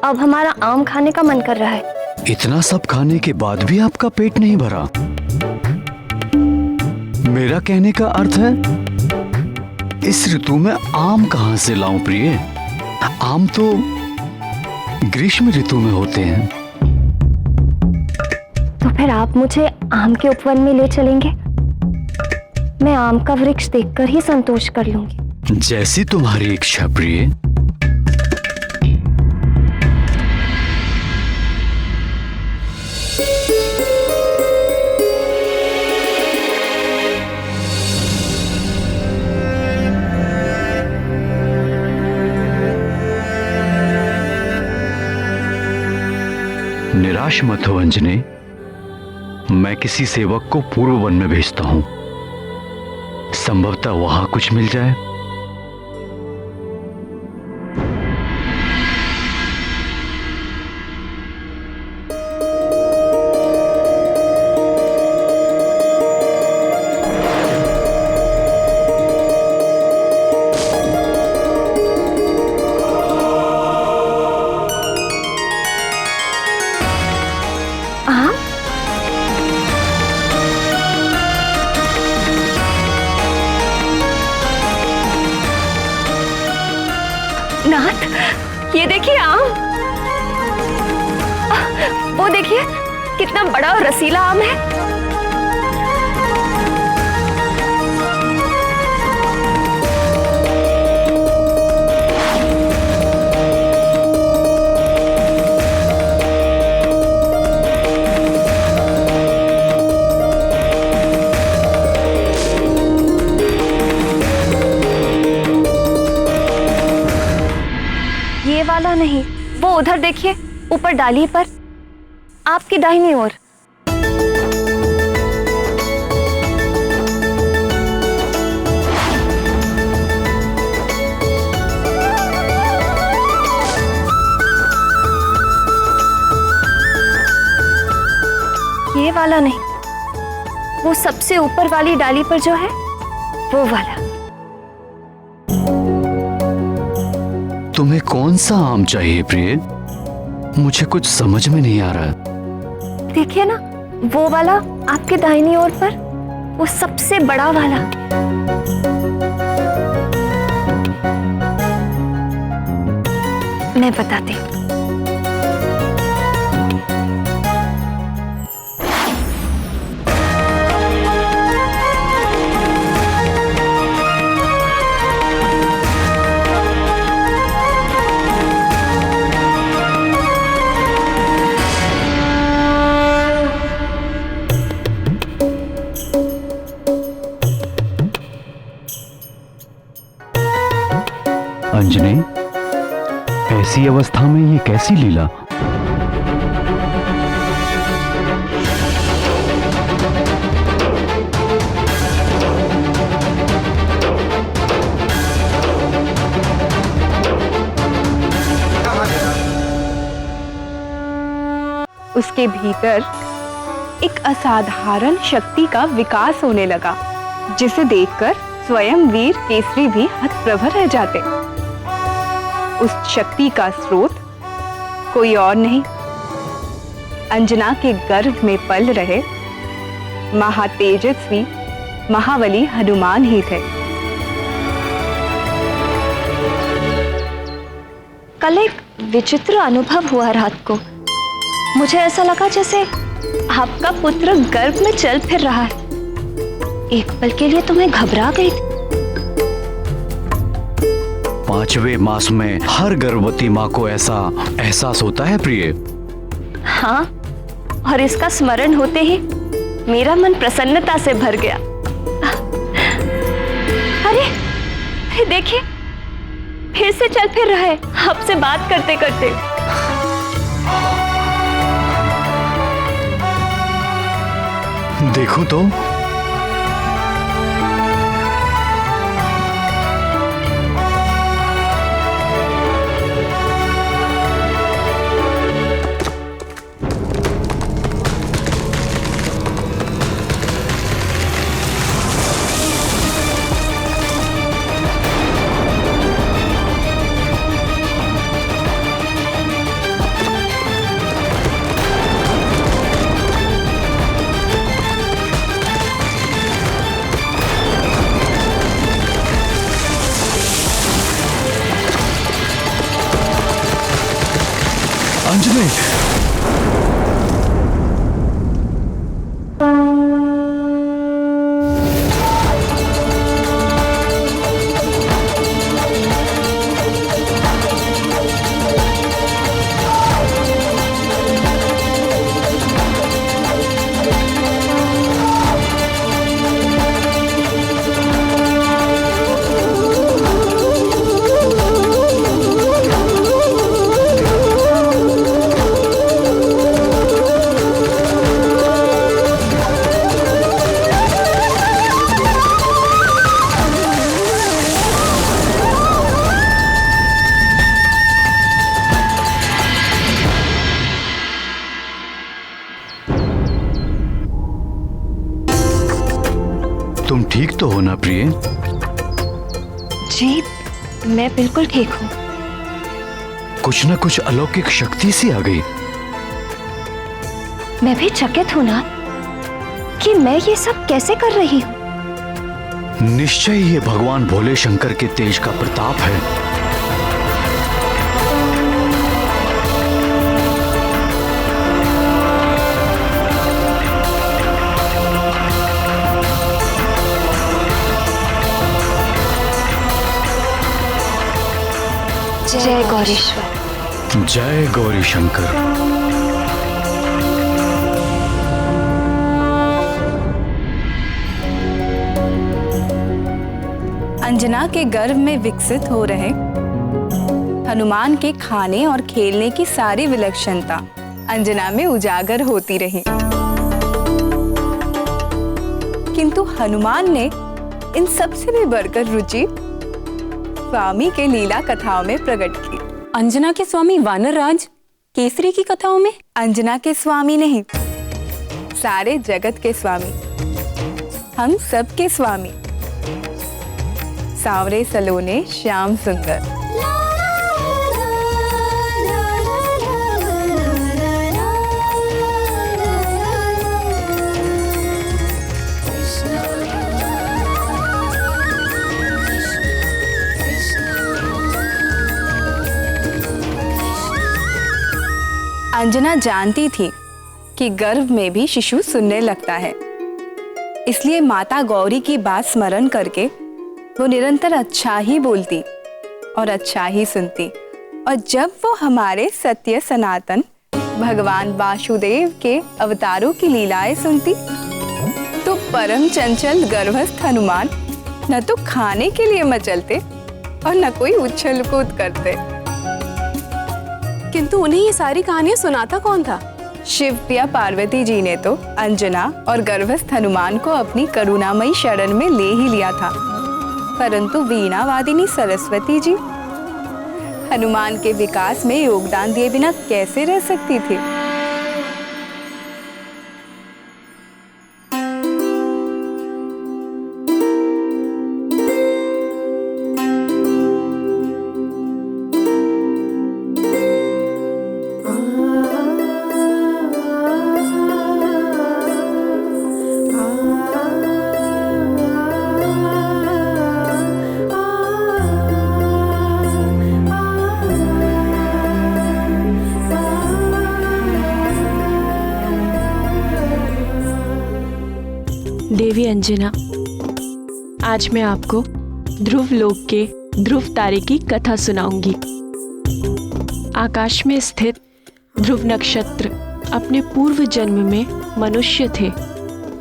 अब हमारा आम खाने का मन कर रहा है। इतना सब खाने के बाद भी आपका पेट नहीं भरा? मेरा कहने का अर्थ है इस ऋतु में आम कहां से लाऊं प्रिय? आम तो ग्रीष्म ऋतु में होते हैं। तो फिर आप मुझे आम के उपवन में ले चलेंगे? मैं आम का वृक्ष देखकर ही संतोष कर लूंगी। जैसी तुम्हारी इच्छा प्रिय। निराश मत हो अंजने, मैं किसी सेवक को पूर्व वन में भेजता हूं, संभवतः वहां कुछ मिल जाए। नाथ, ये देखिए आम। वो देखिए कितना बड़ा और रसीला आम है। ये वाला नहीं, वो उधर देखिए, ऊपर डाली पर, आपकी दाहिनी ओर। ये वाला नहीं, वो सबसे ऊपर वाली डाली पर जो है वो वाला। तुम्हें कौन सा आम चाहिए प्रिय? मुझे कुछ समझ में नहीं आ रहा। देखिए ना, वो वाला आपके दाहिनी ओर पर, वो सबसे बड़ा वाला। मैं बताती हूँ। अंजने, ऐसी अवस्था में ये कैसी लीला? उसके भीतर एक असाधारण शक्ति का विकास होने लगा, जिसे देखकर स्वयं वीर केसरी भी हतप्रभ रह जाते। उस शक्ति का स्रोत कोई और नहीं, अंजना के गर्भ में पल रहे महातेजस्वी महाबली हनुमान ही थे। कल एक विचित्र अनुभव हुआ रात को। मुझे ऐसा लगा जैसे आपका पुत्र गर्भ में चल फिर रहा है। एक पल के लिए तो मैं घबरा गई थी। 5वें मास में हर गर्भवती माँ को ऐसा एहसास होता है प्रिय। हाँ, और इसका स्मरण होते ही मेरा मन प्रसन्नता से भर गया। अरे देखिए, फिर से चल फिर रहा है आपसे बात करते करते। देखो तो, अंजलि, तुम ठीक तो हो ना प्रिय? जी, मैं बिल्कुल ठीक हूँ। कुछ ना कुछ अलौकिक शक्ति सी आ गई। मैं भी चकित हूँ ना कि मैं ये सब कैसे कर रही हूँ। निश्चय ये भगवान भोले शंकर के तेज का प्रताप है। जय गौरीश्वर। जय गौरी शंकर। अंजना के गर्भ में विकसित हो रहे हनुमान के खाने और खेलने की सारी विलक्षणता अंजना में उजागर होती रही, किंतु हनुमान ने इन सबसे भी बढ़कर रुचि स्वामी के लीला कथाओं में प्रकट की। अंजना के स्वामी वानर राज केसरी की कथाओं में? अंजना के स्वामी नहीं, सारे जगत के स्वामी, हम सब के स्वामी, सांवरे सलोने श्याम सुंदर। अंजना जानती थी कि गर्भ में भी शिशु सुनने लगता है, इसलिए माता गौरी की बात स्मरण करके वो निरंतर अच्छा ही बोलती और अच्छा ही सुनती। और जब वो हमारे सत्य सनातन भगवान वासुदेव के अवतारों की लीलाएं सुनती, तो परम चंचल गर्भस्थ हनुमान न तो खाने के लिए मचलते और न कोई उछल कूद करते। किंतु उन्हें ये सारी कहानियां सुनाता कौन था? शिव प्रिया पार्वती जी ने तो अंजना और गर्भस्थ हनुमान को अपनी करुणामयी शरण में ले ही लिया था, परंतु वीणा वादिनी सरस्वती जी हनुमान के विकास में योगदान दिए बिना कैसे रह सकती थी? देवी अंजना, आज मैं आपको ध्रुव लोक के ध्रुव तारे की कथा सुनाऊंगी। आकाश में स्थित ध्रुव नक्षत्र अपने पूर्व जन्म में मनुष्य थे।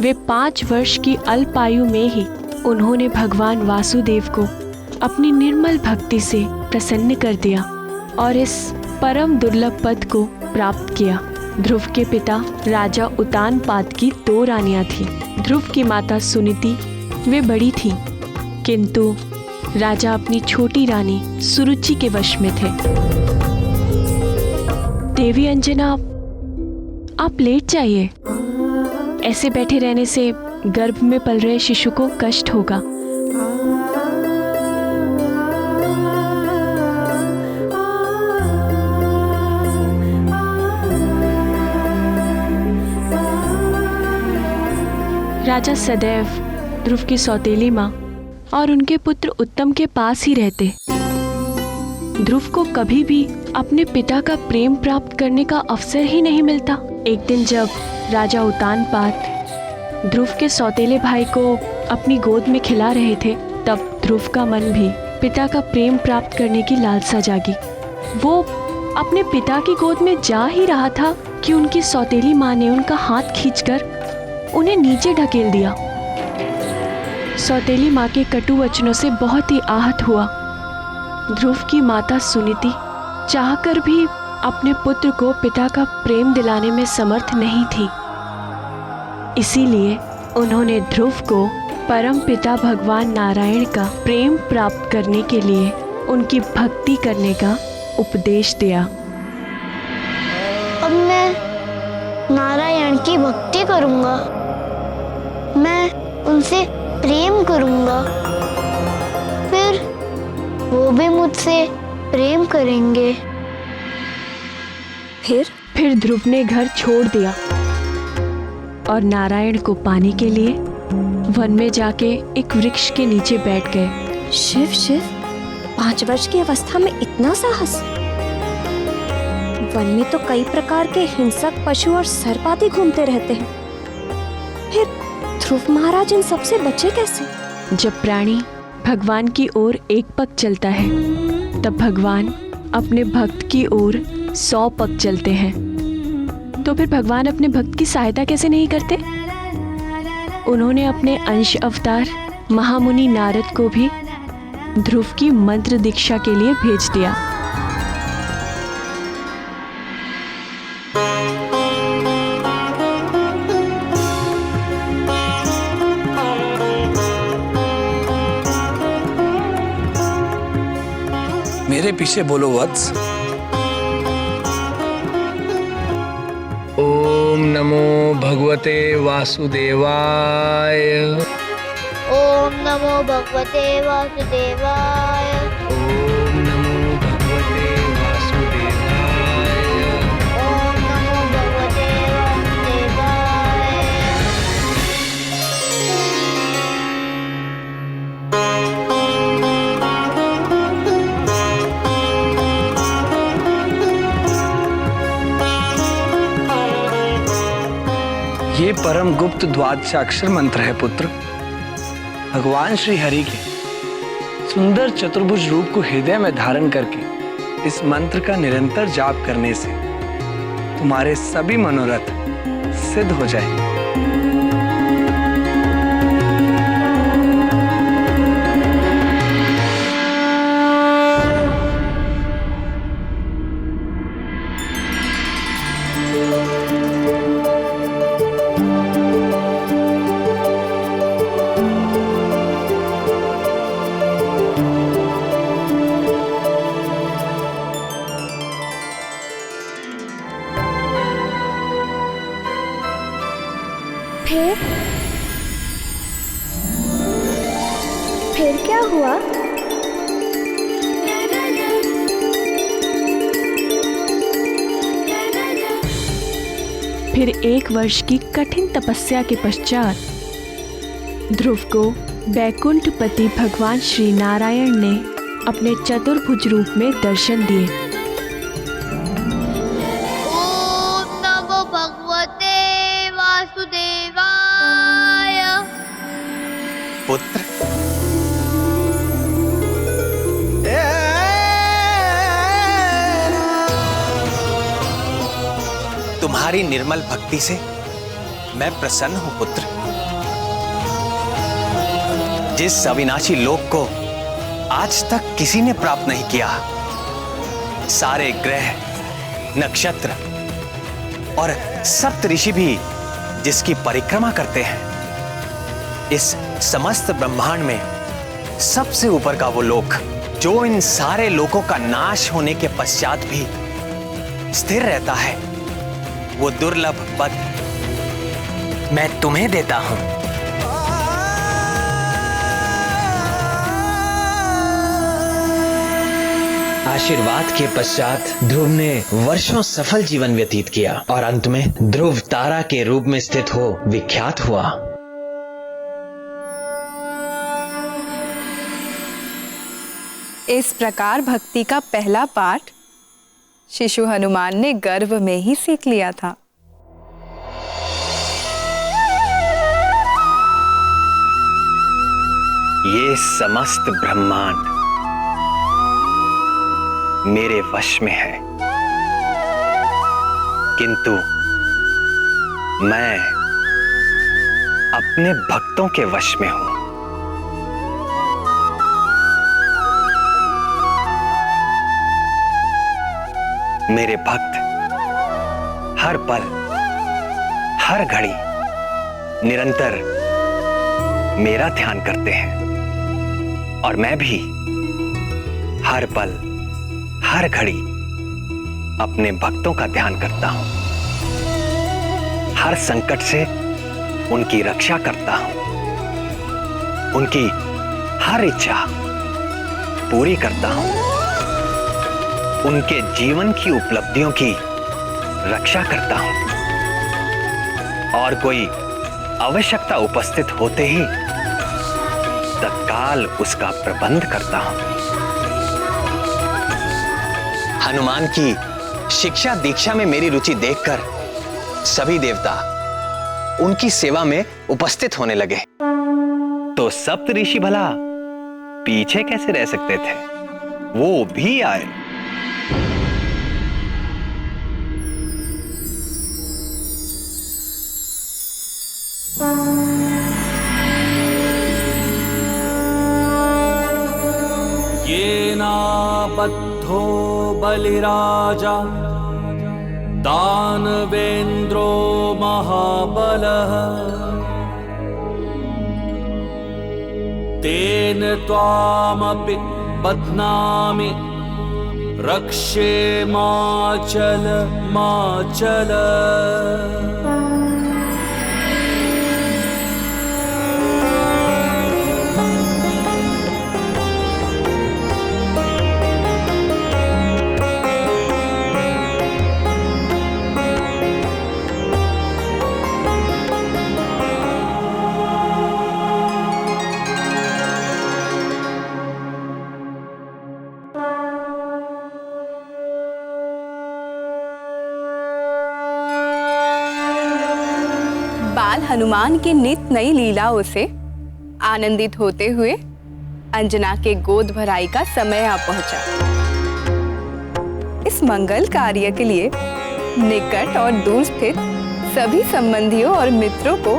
वे 5 वर्ष की अल्प आयु में ही उन्होंने भगवान वासुदेव को अपनी निर्मल भक्ति से प्रसन्न कर दिया और इस परम दुर्लभ पद को प्राप्त किया। ध्रुव के पिता राजा उतानपाद की 2 रानियां थीं। ध्रुव की माता सुनीति वे बड़ी थीं, किंतु राजा अपनी छोटी रानी सुरुचि के वश में थे। देवी अंजना, आप लेट जाइए। ऐसे बैठे रहने से गर्भ में पल रहे शिशु को कष्ट होगा। राजा सदैव ध्रुव की सौतेली माँ और उनके पुत्र उत्तम के पास ही रहते। ध्रुव को कभी भी अपने पिता का प्रेम प्राप्त करने का अवसर ही नहीं मिलता। एक दिन जब राजा उतानपाद ध्रुव के सौतेले भाई को अपनी गोद में खिला रहे थे, तब ध्रुव का मन भी पिता का प्रेम प्राप्त करने की लालसा जागी। वो अपने पिता की गोद में जा ही रहा था कि उनकी सौतेली माँ ने उनका हाथ खींचकर उन्हें नीचे ढकेल दिया। सौतेली माँ के कटु वचनों से बहुत ही आहत हुआ। ध्रुव की माता सुनीति चाहकर भी अपने पुत्र को पिता का प्रेम दिलाने में समर्थ नहीं थी। इसीलिए उन्होंने ध्रुव को परम पिता भगवान नारायण का प्रेम प्राप्त करने के लिए उनकी भक्ति करने का उपदेश दिया। अब मैं नारायण की भक्ति करूंगा, मैं उनसे प्रेम करूंगा, फिर वो भी मुझसे प्रेम करेंगे। फिर ध्रुव ने घर छोड़ दिया और नारायण को पाने के लिए वन में जाके एक वृक्ष के नीचे बैठ गए। शिव, 5 वर्ष की अवस्था में इतना साहस? वन में तो कई प्रकार के हिंसक पशु और सर्प आदि घूमते रहते हैं, फिर ध्रुव महाराज इन सबसे बचे कैसे? जब प्राणी भगवान की ओर एक पग चलता है, तब भगवान अपने भक्त की ओर 100 पग चलते हैं। तो फिर भगवान अपने भक्त की सहायता कैसे नहीं करते? उन्होंने अपने अंश अवतार महामुनि नारद को भी ध्रुव की मंत्र दीक्षा के लिए भेज दिया। मेरे पीछे बोलो वत्स। ओम नमो भगवते वासुदेवाय। ओम नमो भगवते वासुदेवाय। ओम नमो भगवते वासुदेवाय। ओम नमो भगवते वासुदेवाय। ये परम गुप्त द्वादशाक्षर मंत्र है पुत्र। भगवान श्री हरि के सुंदर चतुर्भुज रूप को हृदय में धारण करके इस मंत्र का निरंतर जाप करने से तुम्हारे सभी मनोरथ सिद्ध हो जाएंगे। फिर क्या हुआ? फिर 1 वर्ष की कठिन तपस्या के पश्चात ध्रुव को बैकुंठपति भगवान श्री नारायण ने अपने चतुर्भुज रूप में दर्शन दिए। ओम नमो भगवते वासुदेवाय। पुत्र, तुम्हारी निर्मल भक्ति से मैं प्रसन्न हूं पुत्र। जिस अविनाशी लोक को आज तक किसी ने प्राप्त नहीं किया, सारे ग्रह, नक्षत्र और सप्त ऋषि भी जिसकी परिक्रमा करते हैं, इस समस्त ब्रह्मांड में सबसे ऊपर का वो लोक जो इन सारे लोकों का नाश होने के पश्चात भी स्थिर रहता है, वो दुर्लभ पद मैं तुम्हें देता हूं। आशीर्वाद के पश्चात ध्रुव ने वर्षों सफल जीवन व्यतीत किया और अंत में ध्रुव तारा के रूप में स्थित हो विख्यात हुआ। इस प्रकार भक्ति का पहला पाठ शिशु हनुमान ने गर्भ में ही सीख लिया था। ये समस्त ब्रह्मांड मेरे वश में है, किंतु मैं अपने भक्तों के वश में हूं। मेरे भक्त हर पल, हर घड़ी निरंतर मेरा ध्यान करते हैं और मैं भी हर पल, हर घड़ी अपने भक्तों का ध्यान करता हूं। हर संकट से उनकी रक्षा करता हूं, उनकी हर इच्छा पूरी करता हूं, उनके जीवन की उपलब्धियों की रक्षा करता हूं और कोई आवश्यकता उपस्थित होते ही तत्काल उसका प्रबंध करता हूं। हनुमान की शिक्षा दीक्षा में मेरी रुचि देखकर सभी देवता उनकी सेवा में उपस्थित होने लगे, तो सप्त ऋषि भला पीछे कैसे रह सकते थे, वो भी आए। येनाबद्धो बलिराजा दानवेन्द्रो महाबलः तेन त्वामपि बध्नामि रक्षे माचल माचल। बाल हनुमान की नित नई लीलाओं से आनंदित होते हुए अंजना के गोद भराई का समय आ पहुंचा। इस मंगल कार्य के लिए निकट और दूर स्थित सभी संबंधियों और मित्रों को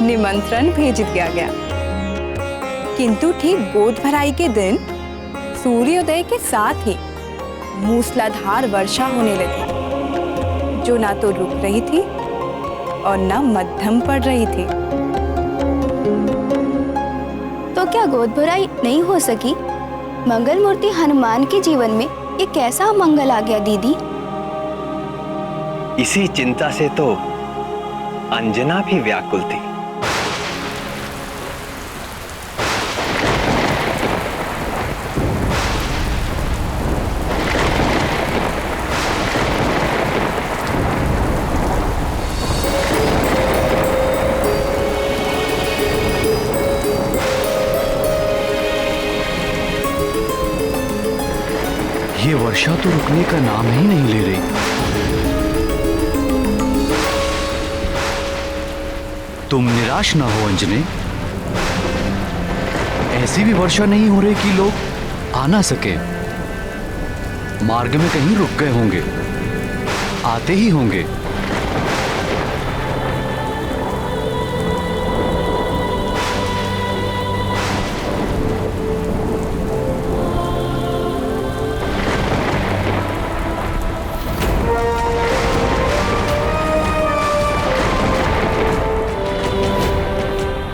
निमंत्रण भेज दिया गया, किंतु ठीक गोद भराई के दिन सूर्योदय के साथ ही मूसलाधार वर्षा होने लगी, जो ना तो रुक रही थी और ना मध्यम पड़ रही थी। तो क्या गोद भराई नहीं हो सकी? मंगल मूर्ति हनुमान के जीवन में ये कैसा मंगल आ गया दीदी? इसी चिंता से तो अंजना भी व्याकुल थी। ये वर्षा तो रुकने का नाम ही नहीं ले रही। तुम निराश ना हो अंजने। ऐसी भी वर्षा नहीं हो रही कि लोग आ ना सके। मार्ग में कहीं रुक गए होंगे, आते ही होंगे।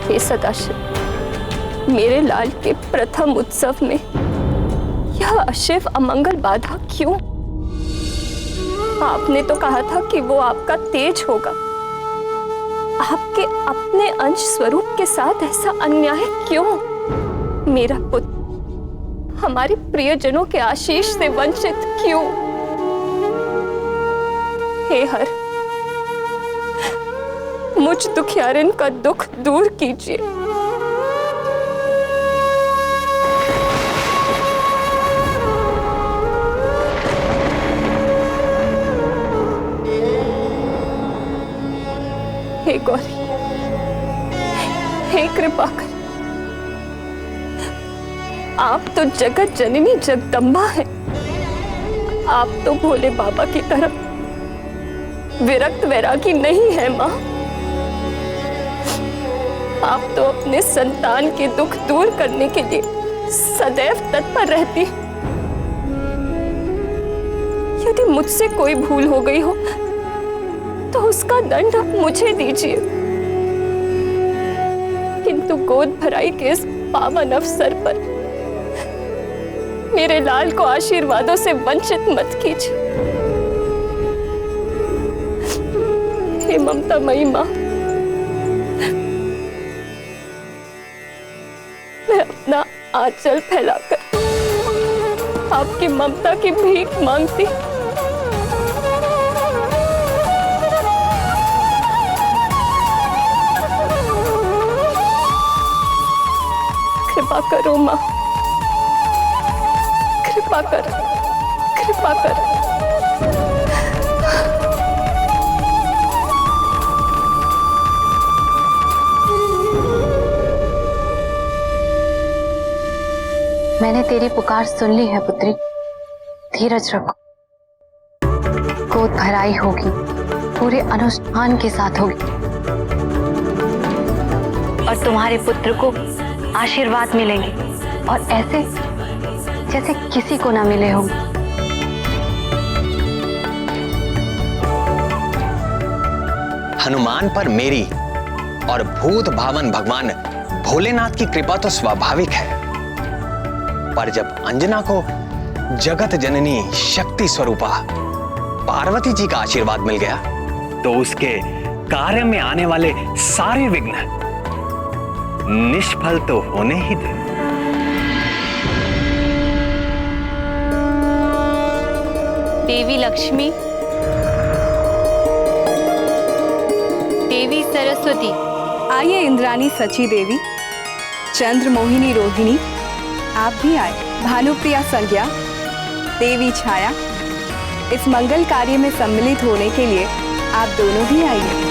हे सदाशिव, मेरे लाल के प्रथम उत्सव में यह अशिव अमंगल बाधा क्यों? आपने तो कहा था कि वो आपका तेज होगा। आपके अपने अंश स्वरूप के साथ ऐसा अन्याय क्यों? मेरा पुत्र हमारे प्रियजनों के आशीष से वंचित क्यों? हे हर, मुझ दुखियारिन का दुख दूर कीजिए। हे गौरी, हे कृपा कर, आप तो जगत जननी जगदम्बा हैं। आप तो भोले बाबा की तरह विरक्त वैरागी नहीं है माँ। आप तो अपने संतान के दुख दूर करने के लिए सदैव तत्पर रहती। यदि मुझसे कोई भूल हो गई हो तो उसका दंड आप मुझे दीजिए, किंतु गोद भराई के इस पावन अवसर पर मेरे लाल को आशीर्वादों से वंचित मत कीजिए। हे ममतामयी मां, मैं अपना आंचल फैलाकर आपकी ममता की भीख मांगती। कृपा करो मां, कृपा कर, कृपा कर। मैंने तेरी पुकार सुन ली है पुत्री, धीरज रखो। गोद भराई होगी, पूरे अनुष्ठान के साथ होगी और तुम्हारे पुत्र को आशीर्वाद मिलेंगे और ऐसे जैसे किसी को ना मिले होंगे। हनुमान पर मेरी और भूत भावन भगवान भोलेनाथ की कृपा तो स्वाभाविक है, पर जब अंजना को जगत जननी शक्ति स्वरूपा पार्वती जी का आशीर्वाद मिल गया तो उसके कार्य में आने वाले सारे विघ्न निष्फल तो होने ही थे। देवी लक्ष्मी, देवी सरस्वती, आइए इंद्राणी सची देवी, चंद्र मोहिनी रोहिणी, आप भी आए। भानुप्रिया संज्ञा, देवी छाया, इस मंगल कार्य में सम्मिलित होने के लिए आप दोनों भी आइए।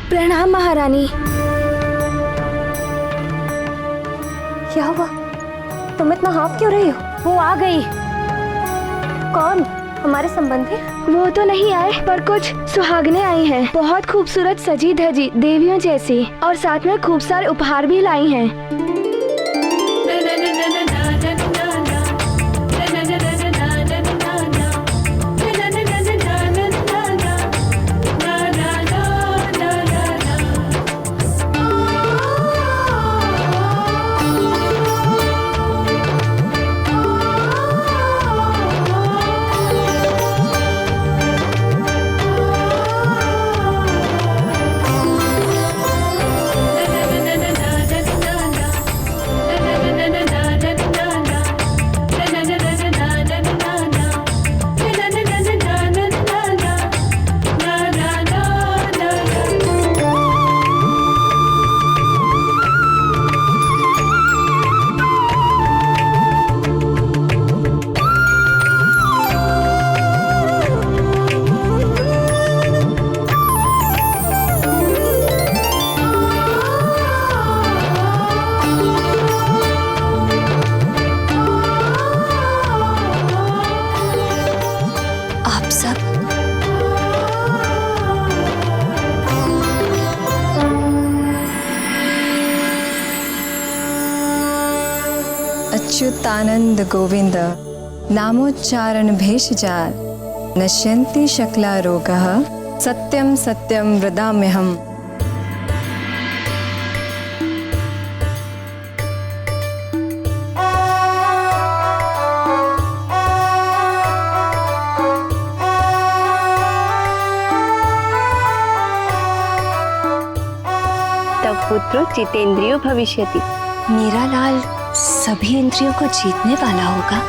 प्रणाम महारानी। क्या हुआ? तुम इतना हाँफ क्यों रही हो? वो आ गई। कौन? हमारे संबंधी? वो तो नहीं आए, पर कुछ सुहागनें आई हैं। बहुत खूबसूरत सजी धजी देवियों जैसी, और साथ में खूब सारे उपहार भी लाई हैं। अच्युतानंद गोविंद नामोच्चारण भेषजाल नश्यन्ति शकला रोगः सत्यम सत्यम वदाम्यहम्। तब पुत्र जितेंद्रियो भविष्यति। मेरा लाल सभी इंद्रियों को जीतने वाला होगा।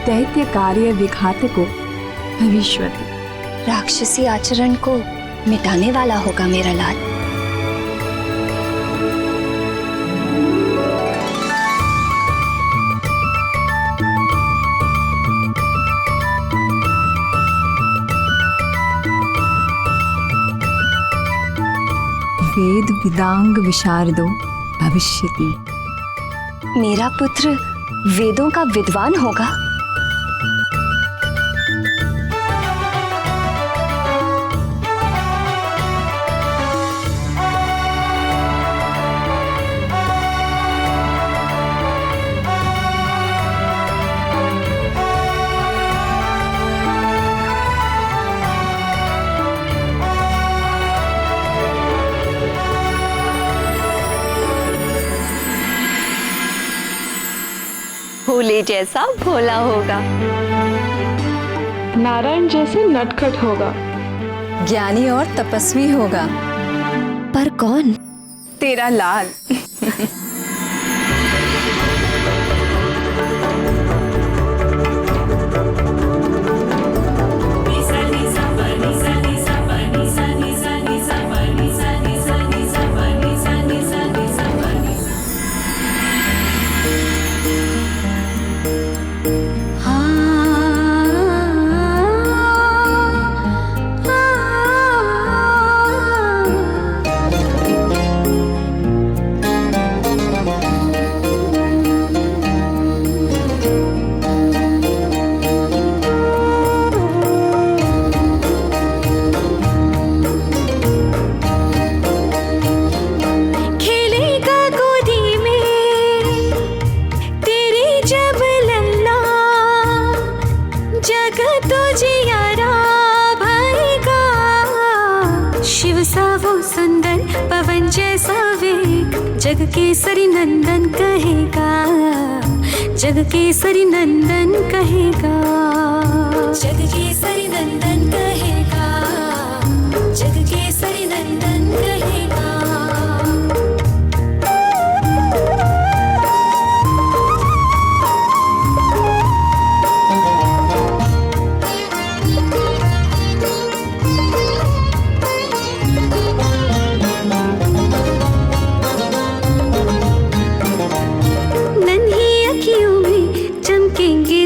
दैत्य कार्य विघातको भविष्यति। राक्षसी आचरण को मिटाने वाला होगा मेरा लाल। वेद विदांग विशारदो भविष्यति। मेरा पुत्र वेदों का विद्वान होगा। भोले जैसा भोला होगा। नारायण जैसे नटखट होगा। ज्ञानी और तपस्वी होगा। पर कौन? तेरा लाल। जग केसरी नंदन कहेगा, जग केसरी नंदन कहेगा, जग केसरी नंदन कहेगा, जग केसरी नंदन कहेगा।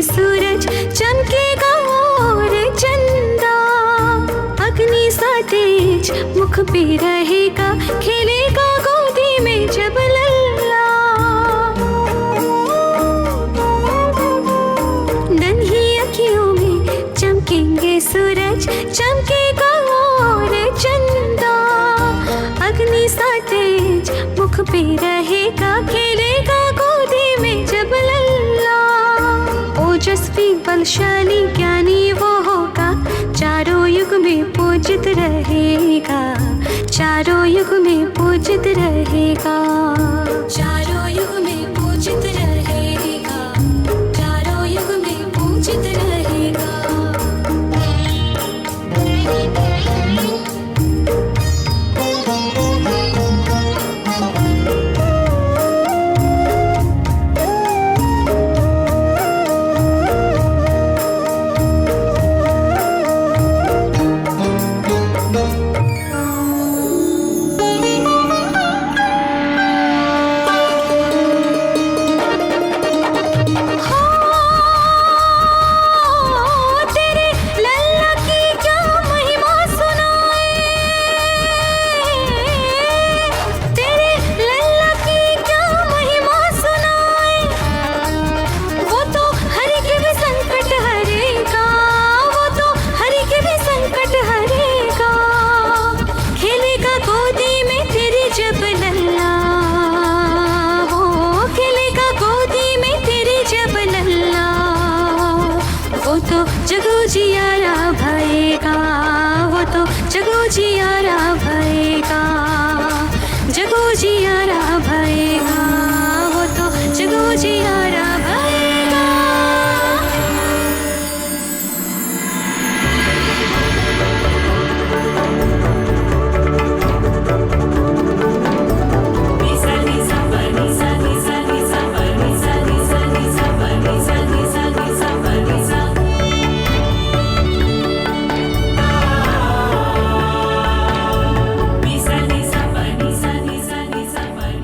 सूरज चमकेगा और चंदा, अग्नि सा तेज मुख पे रहेगा, खेलेगा गोदी में जब लल्ला। नन्ही अखियों में चमकेंगे सूरज, चमकेगा और चंदा, अग्नि सा तेज मुख पे रहेगा, खेलेगा गोदी में जब लल्ला। ओजस्वी बलशाली ज्ञानी वो होगा, चारों युग में पूजित रहेगा, चारों युग में पूजित रहेगा, चारों युग में पूजित रहेगा, चारों युग में पूजित रहेगा। तो जगो जियारा भयेगा, वो तो जगो जियारा भयेगा, जगो जियारा भयेगा, वो तो जगो जियारा भयेगा।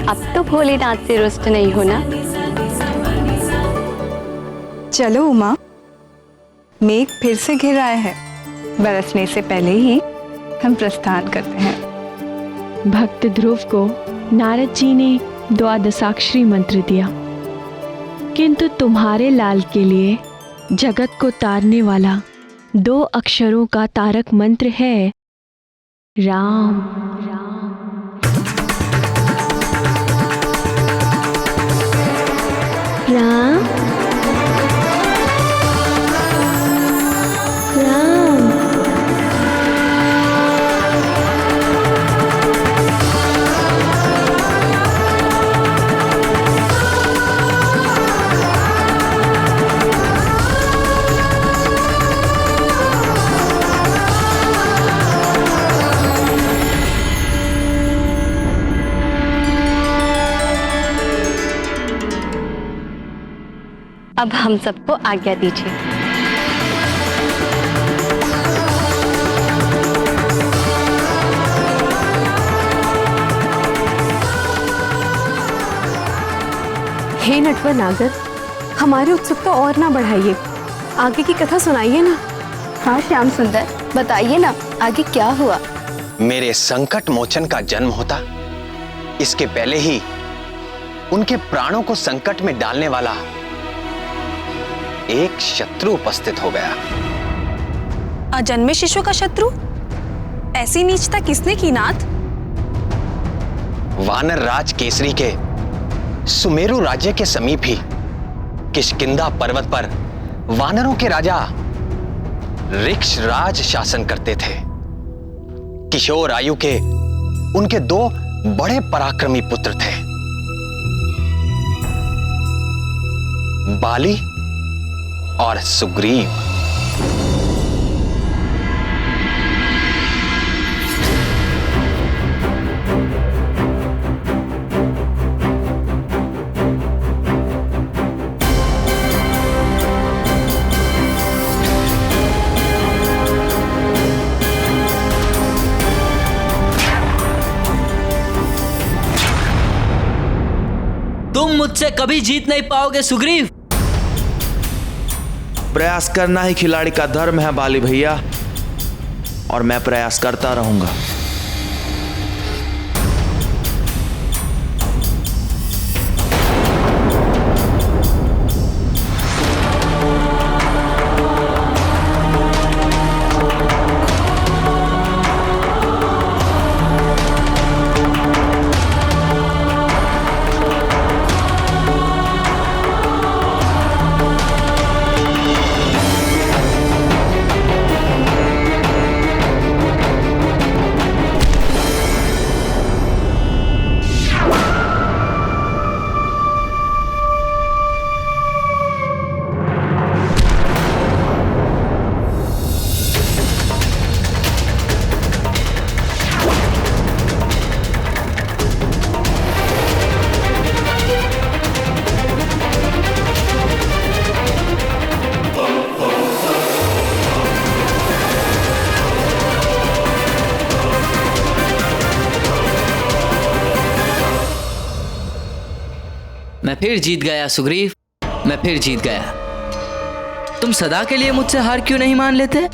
अब तो भोलेनाथ से रुष्ट नहीं हो ना? चलो उमा, मेघ फिर से घिर आए हैं। बरसने से पहले ही हम प्रस्थान करते हैं। भक्त ध्रुव को नारद जी ने द्वादशाक्षरी मंत्र दिया, किंतु तुम्हारे लाल के लिए जगत को तारने वाला 2 अक्षरों का तारक मंत्र है राम। राम राम अब हम सबको आज्ञा दीजिए। हे नटवर नागर, हमारी उत्सुकता और ना बढ़ाइए, आगे की कथा सुनाइए ना। हाँ श्याम सुंदर, बताइए ना आगे क्या हुआ। मेरे संकट मोचन का जन्म होता, इसके पहले ही उनके प्राणों को संकट में डालने वाला एक शत्रु उपस्थित हो गया। अजन्मे शिशु का शत्रु? ऐसी नीचता किसने की नाथ? वानर राज केसरी के सुमेरु राज्य के समीप ही किष्किंधा पर्वत पर वानरों के राजा ऋक्ष राज शासन करते थे। किशोर आयु के उनके 2 बड़े पराक्रमी पुत्र थे, बाली और सुग्रीव। तुम मुझसे कभी जीत नहीं पाओगे सुग्रीव। प्रयास करना ही खिलाड़ी का धर्म है बाली भैया, और मैं प्रयास करता रहूंगा। मैं फिर जीत गया सुग्रीव, मैं फिर जीत गया। तुम सदा के लिए मुझसे हार क्यों नहीं मान लेते?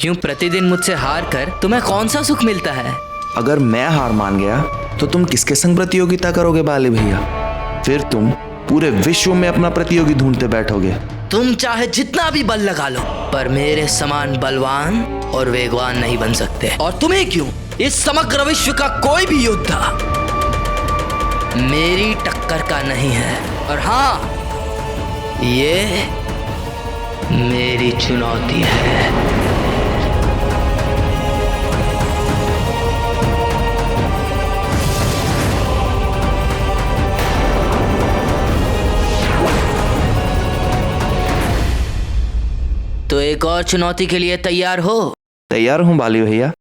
क्यों प्रतिदिन मुझसे हार कर तुम्हें कौन सा सुख मिलता है? अगर मैं हार मान गया तो तुम किसके संग प्रतियोगिता करोगे बाली भैया? फिर तुम पूरे विश्व में अपना प्रतियोगी ढूंढते बैठोगे। तुम चाहे जितना भी बल लगा लो, पर मेरे समान बलवान और वेगवान नहीं बन सकते। और तुम्हें क्यों, इस समग्र विश्व का कोई भी योद्धा मेरी टक्कर का नहीं है। और हाँ, मेरी चुनौती है। तो एक और चुनौती के लिए तैयार हो? तैयार हूँ बाली भैया।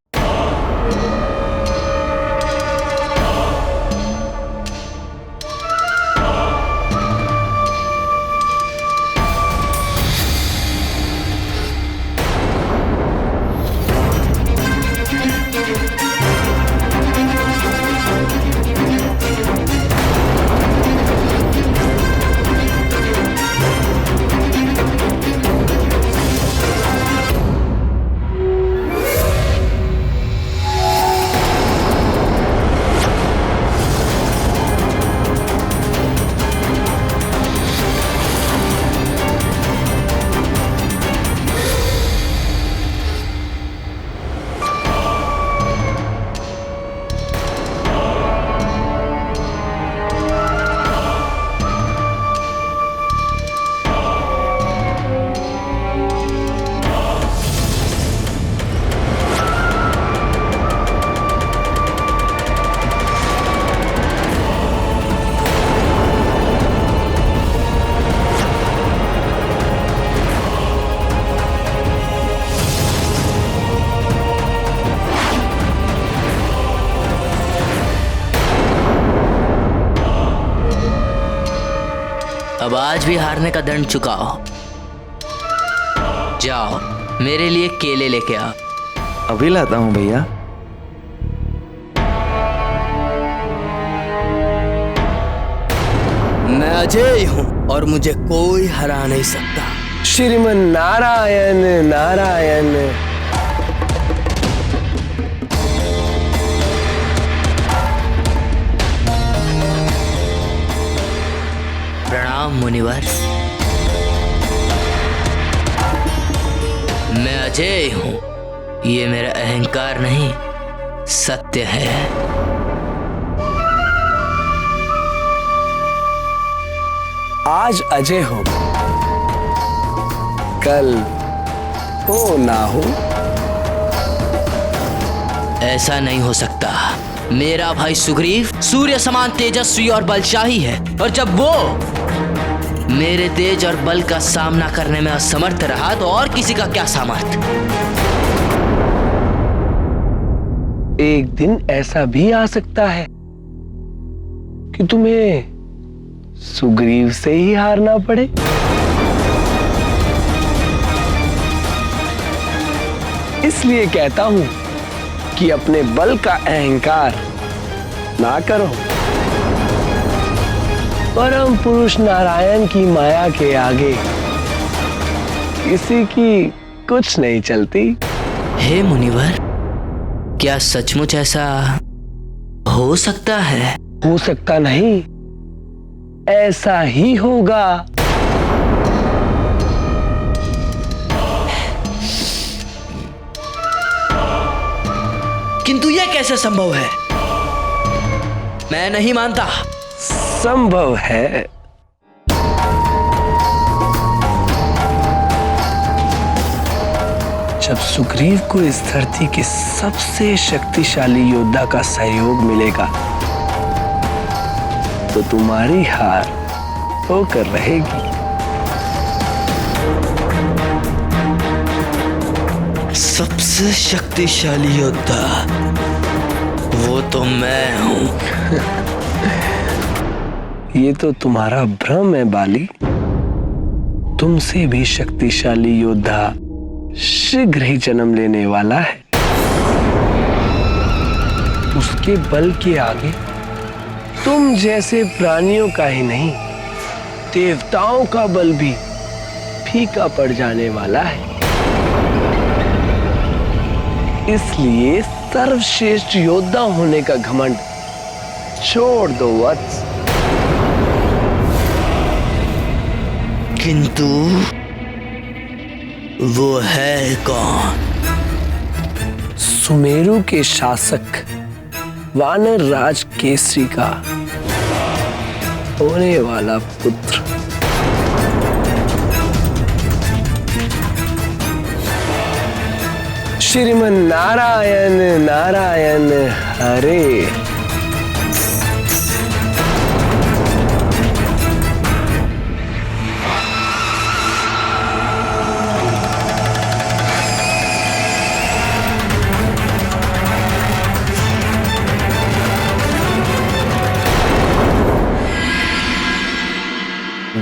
अब आज भी हारने का दंड चुकाओ। जाओ मेरे लिए केले लेके आओ। अभी लाता हूँ भैया। मैं अजय हूँ और मुझे कोई हरा नहीं सकता। श्रीमन नारायण नारायण। प्रणाम मुनिवर। मैं अजय हूं। ये मेरा अहंकार नहीं, सत्य है। आज अजय हो, कल हो ना हो। ऐसा नहीं हो सकता। मेरा भाई सुग्रीव सूर्य समान तेजस्वी और बलशाही है, और जब वो मेरे तेज और बल का सामना करने में असमर्थ रहा तो और किसी का क्या सामर्थ्य। एक दिन ऐसा भी आ सकता है कि तुम्हें सुग्रीव से ही हारना पड़े। इसलिए कहता हूं कि अपने बल का अहंकार ना करो। परम पुरुष नारायण की माया के आगे किसी की कुछ नहीं चलती। हे मुनिवर, क्या सचमुच ऐसा हो सकता है? हो सकता नहीं, ऐसा ही होगा। किंतु यह कैसे संभव है? मैं नहीं मानता। संभव है। जब सुग्रीव को इस धरती के सबसे शक्तिशाली योद्धा का सहयोग मिलेगा तो तुम्हारी हार होकर रहेगी। सबसे शक्तिशाली योद्धा वो तो मैं हूं। ये तो तुम्हारा भ्रम है बाली। तुमसे भी शक्तिशाली योद्धा शीघ्र ही जन्म लेने वाला है। उसके बल के आगे तुम जैसे प्राणियों का ही नहीं, देवताओं का बल भी फीका पड़ जाने वाला है। इसलिए सर्वश्रेष्ठ योद्धा होने का घमंड छोड़ दो वत्स। किंतु वो है कौन? सुमेरु के शासक वानर राज केसरी का होने वाला पुत्र श्रीमन नारायण नारायण हरे।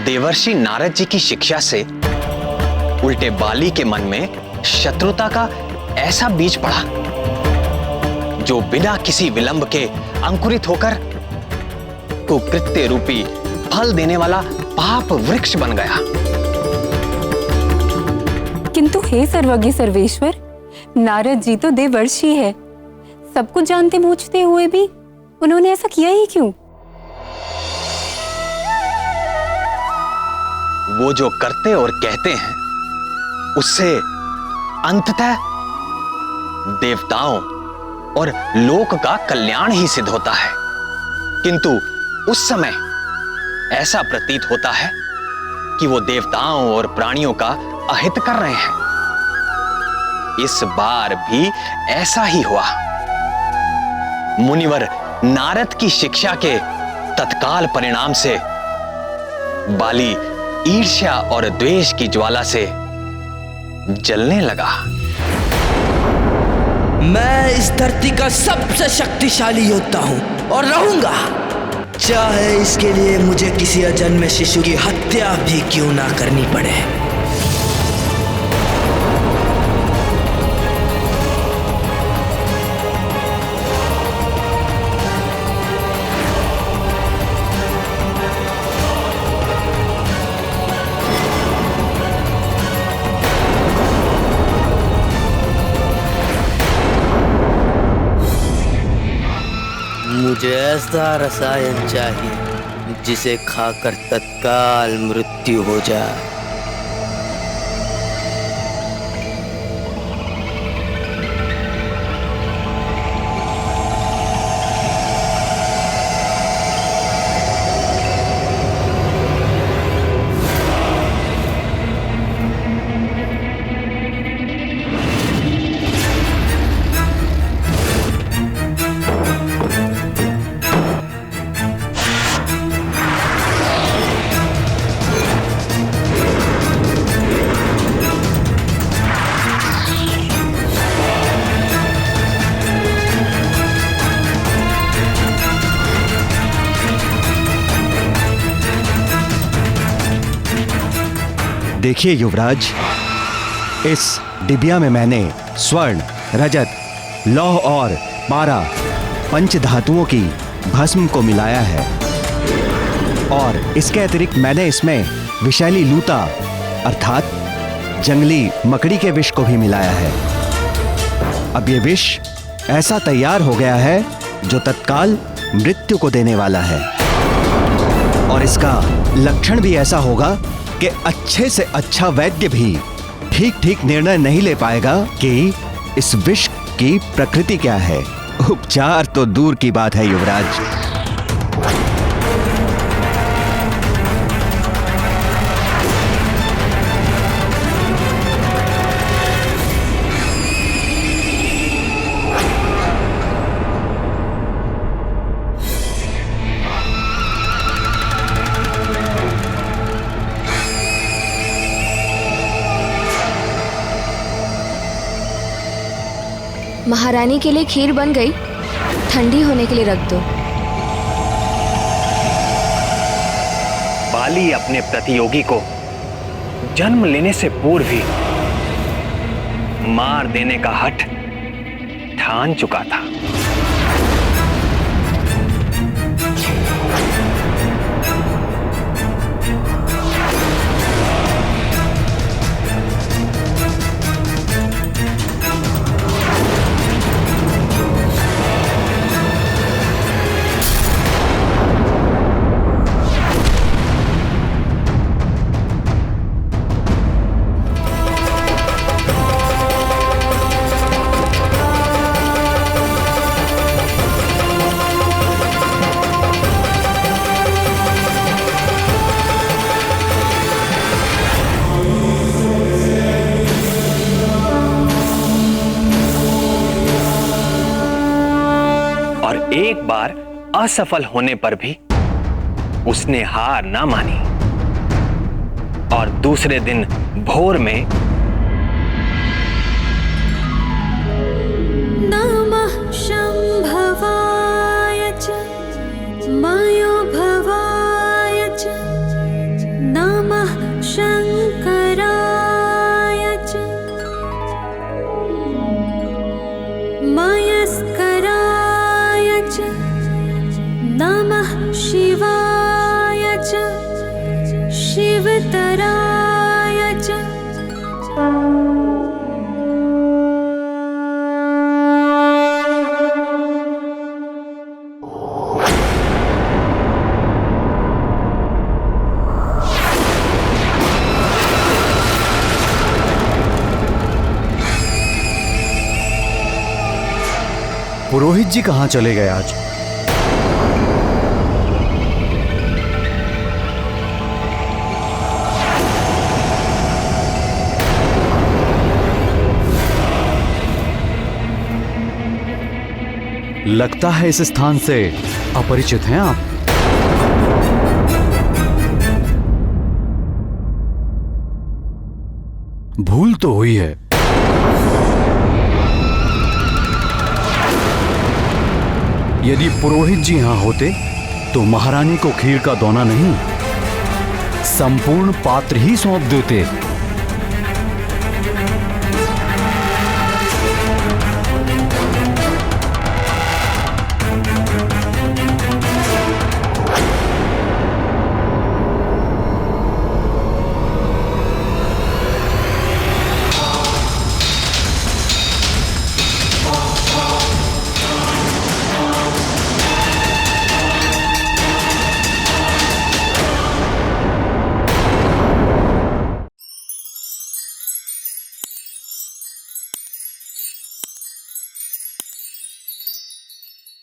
देवर्षि नारद जी की शिक्षा से उल्टे बाली के मन में शत्रुता का ऐसा बीज पड़ा जो बिना किसी विलंब के अंकुरित होकर कुकृत्य रूपी फल देने वाला पाप वृक्ष बन गया। किंतु हे सर्वज्ञ सर्वेश्वर, नारद जी तो देवर्षि है, सब कुछ जानते बूझते हुए भी उन्होंने ऐसा किया ही क्यों? वो जो करते और कहते हैं उससे अंततः देवताओं और लोक का कल्याण ही सिद्ध होता है, किंतु उस समय ऐसा प्रतीत होता है कि वो देवताओं और प्राणियों का अहित कर रहे हैं। इस बार भी ऐसा ही हुआ। मुनिवर नारद की शिक्षा के तत्काल परिणाम से बाली ईर्ष्या और द्वेष की ज्वाला से जलने लगा। मैं इस धरती का सबसे शक्तिशाली योद्धा हूं और रहूंगा, चाहे इसके लिए मुझे किसी अजन्मे शिशु की हत्या भी क्यों ना करनी पड़े। मुझे ऐसा रसायन चाहिए जिसे खाकर तत्काल मृत्यु हो जाए। देखिए युवराज, इस डिबिया में मैंने स्वर्ण, रजत, लौह और पारा पंच धातुओं की भस्म को मिलाया है और इसके अतिरिक्त मैंने इसमें विषैली लूता अर्थात जंगली मकड़ी के विष को भी मिलाया है। अब ये विष ऐसा तैयार हो गया है जो तत्काल मृत्यु को देने वाला है और इसका लक्षण भी ऐसा होगा कि अच्छे से अच्छा वैद्य भी ठीक ठीक निर्णय नहीं ले पाएगा कि इस विष की प्रकृति क्या है। उपचार तो दूर की बात है युवराज। महारानी के लिए खीर बन गई, ठंडी होने के लिए रख दो। बाली अपने प्रतियोगी को जन्म लेने से पूर्व ही मार देने का हठ ठान चुका था। बार असफल होने पर भी उसने हार ना मानी और दूसरे दिन भोर में नमः शंभवाय च मायो भवाय च नमः शंकराय च मयस्कराय च नमः शिवाय च शिवतराय च पुरोहित जी कहाँ चले गए आज? लगता है इस स्थान से अपरिचित हैं आप। भूल तो हुई है। यदि पुरोहित जी यहां होते तो महारानी को खीर का दोना नहीं, संपूर्ण पात्र ही सौंप देते।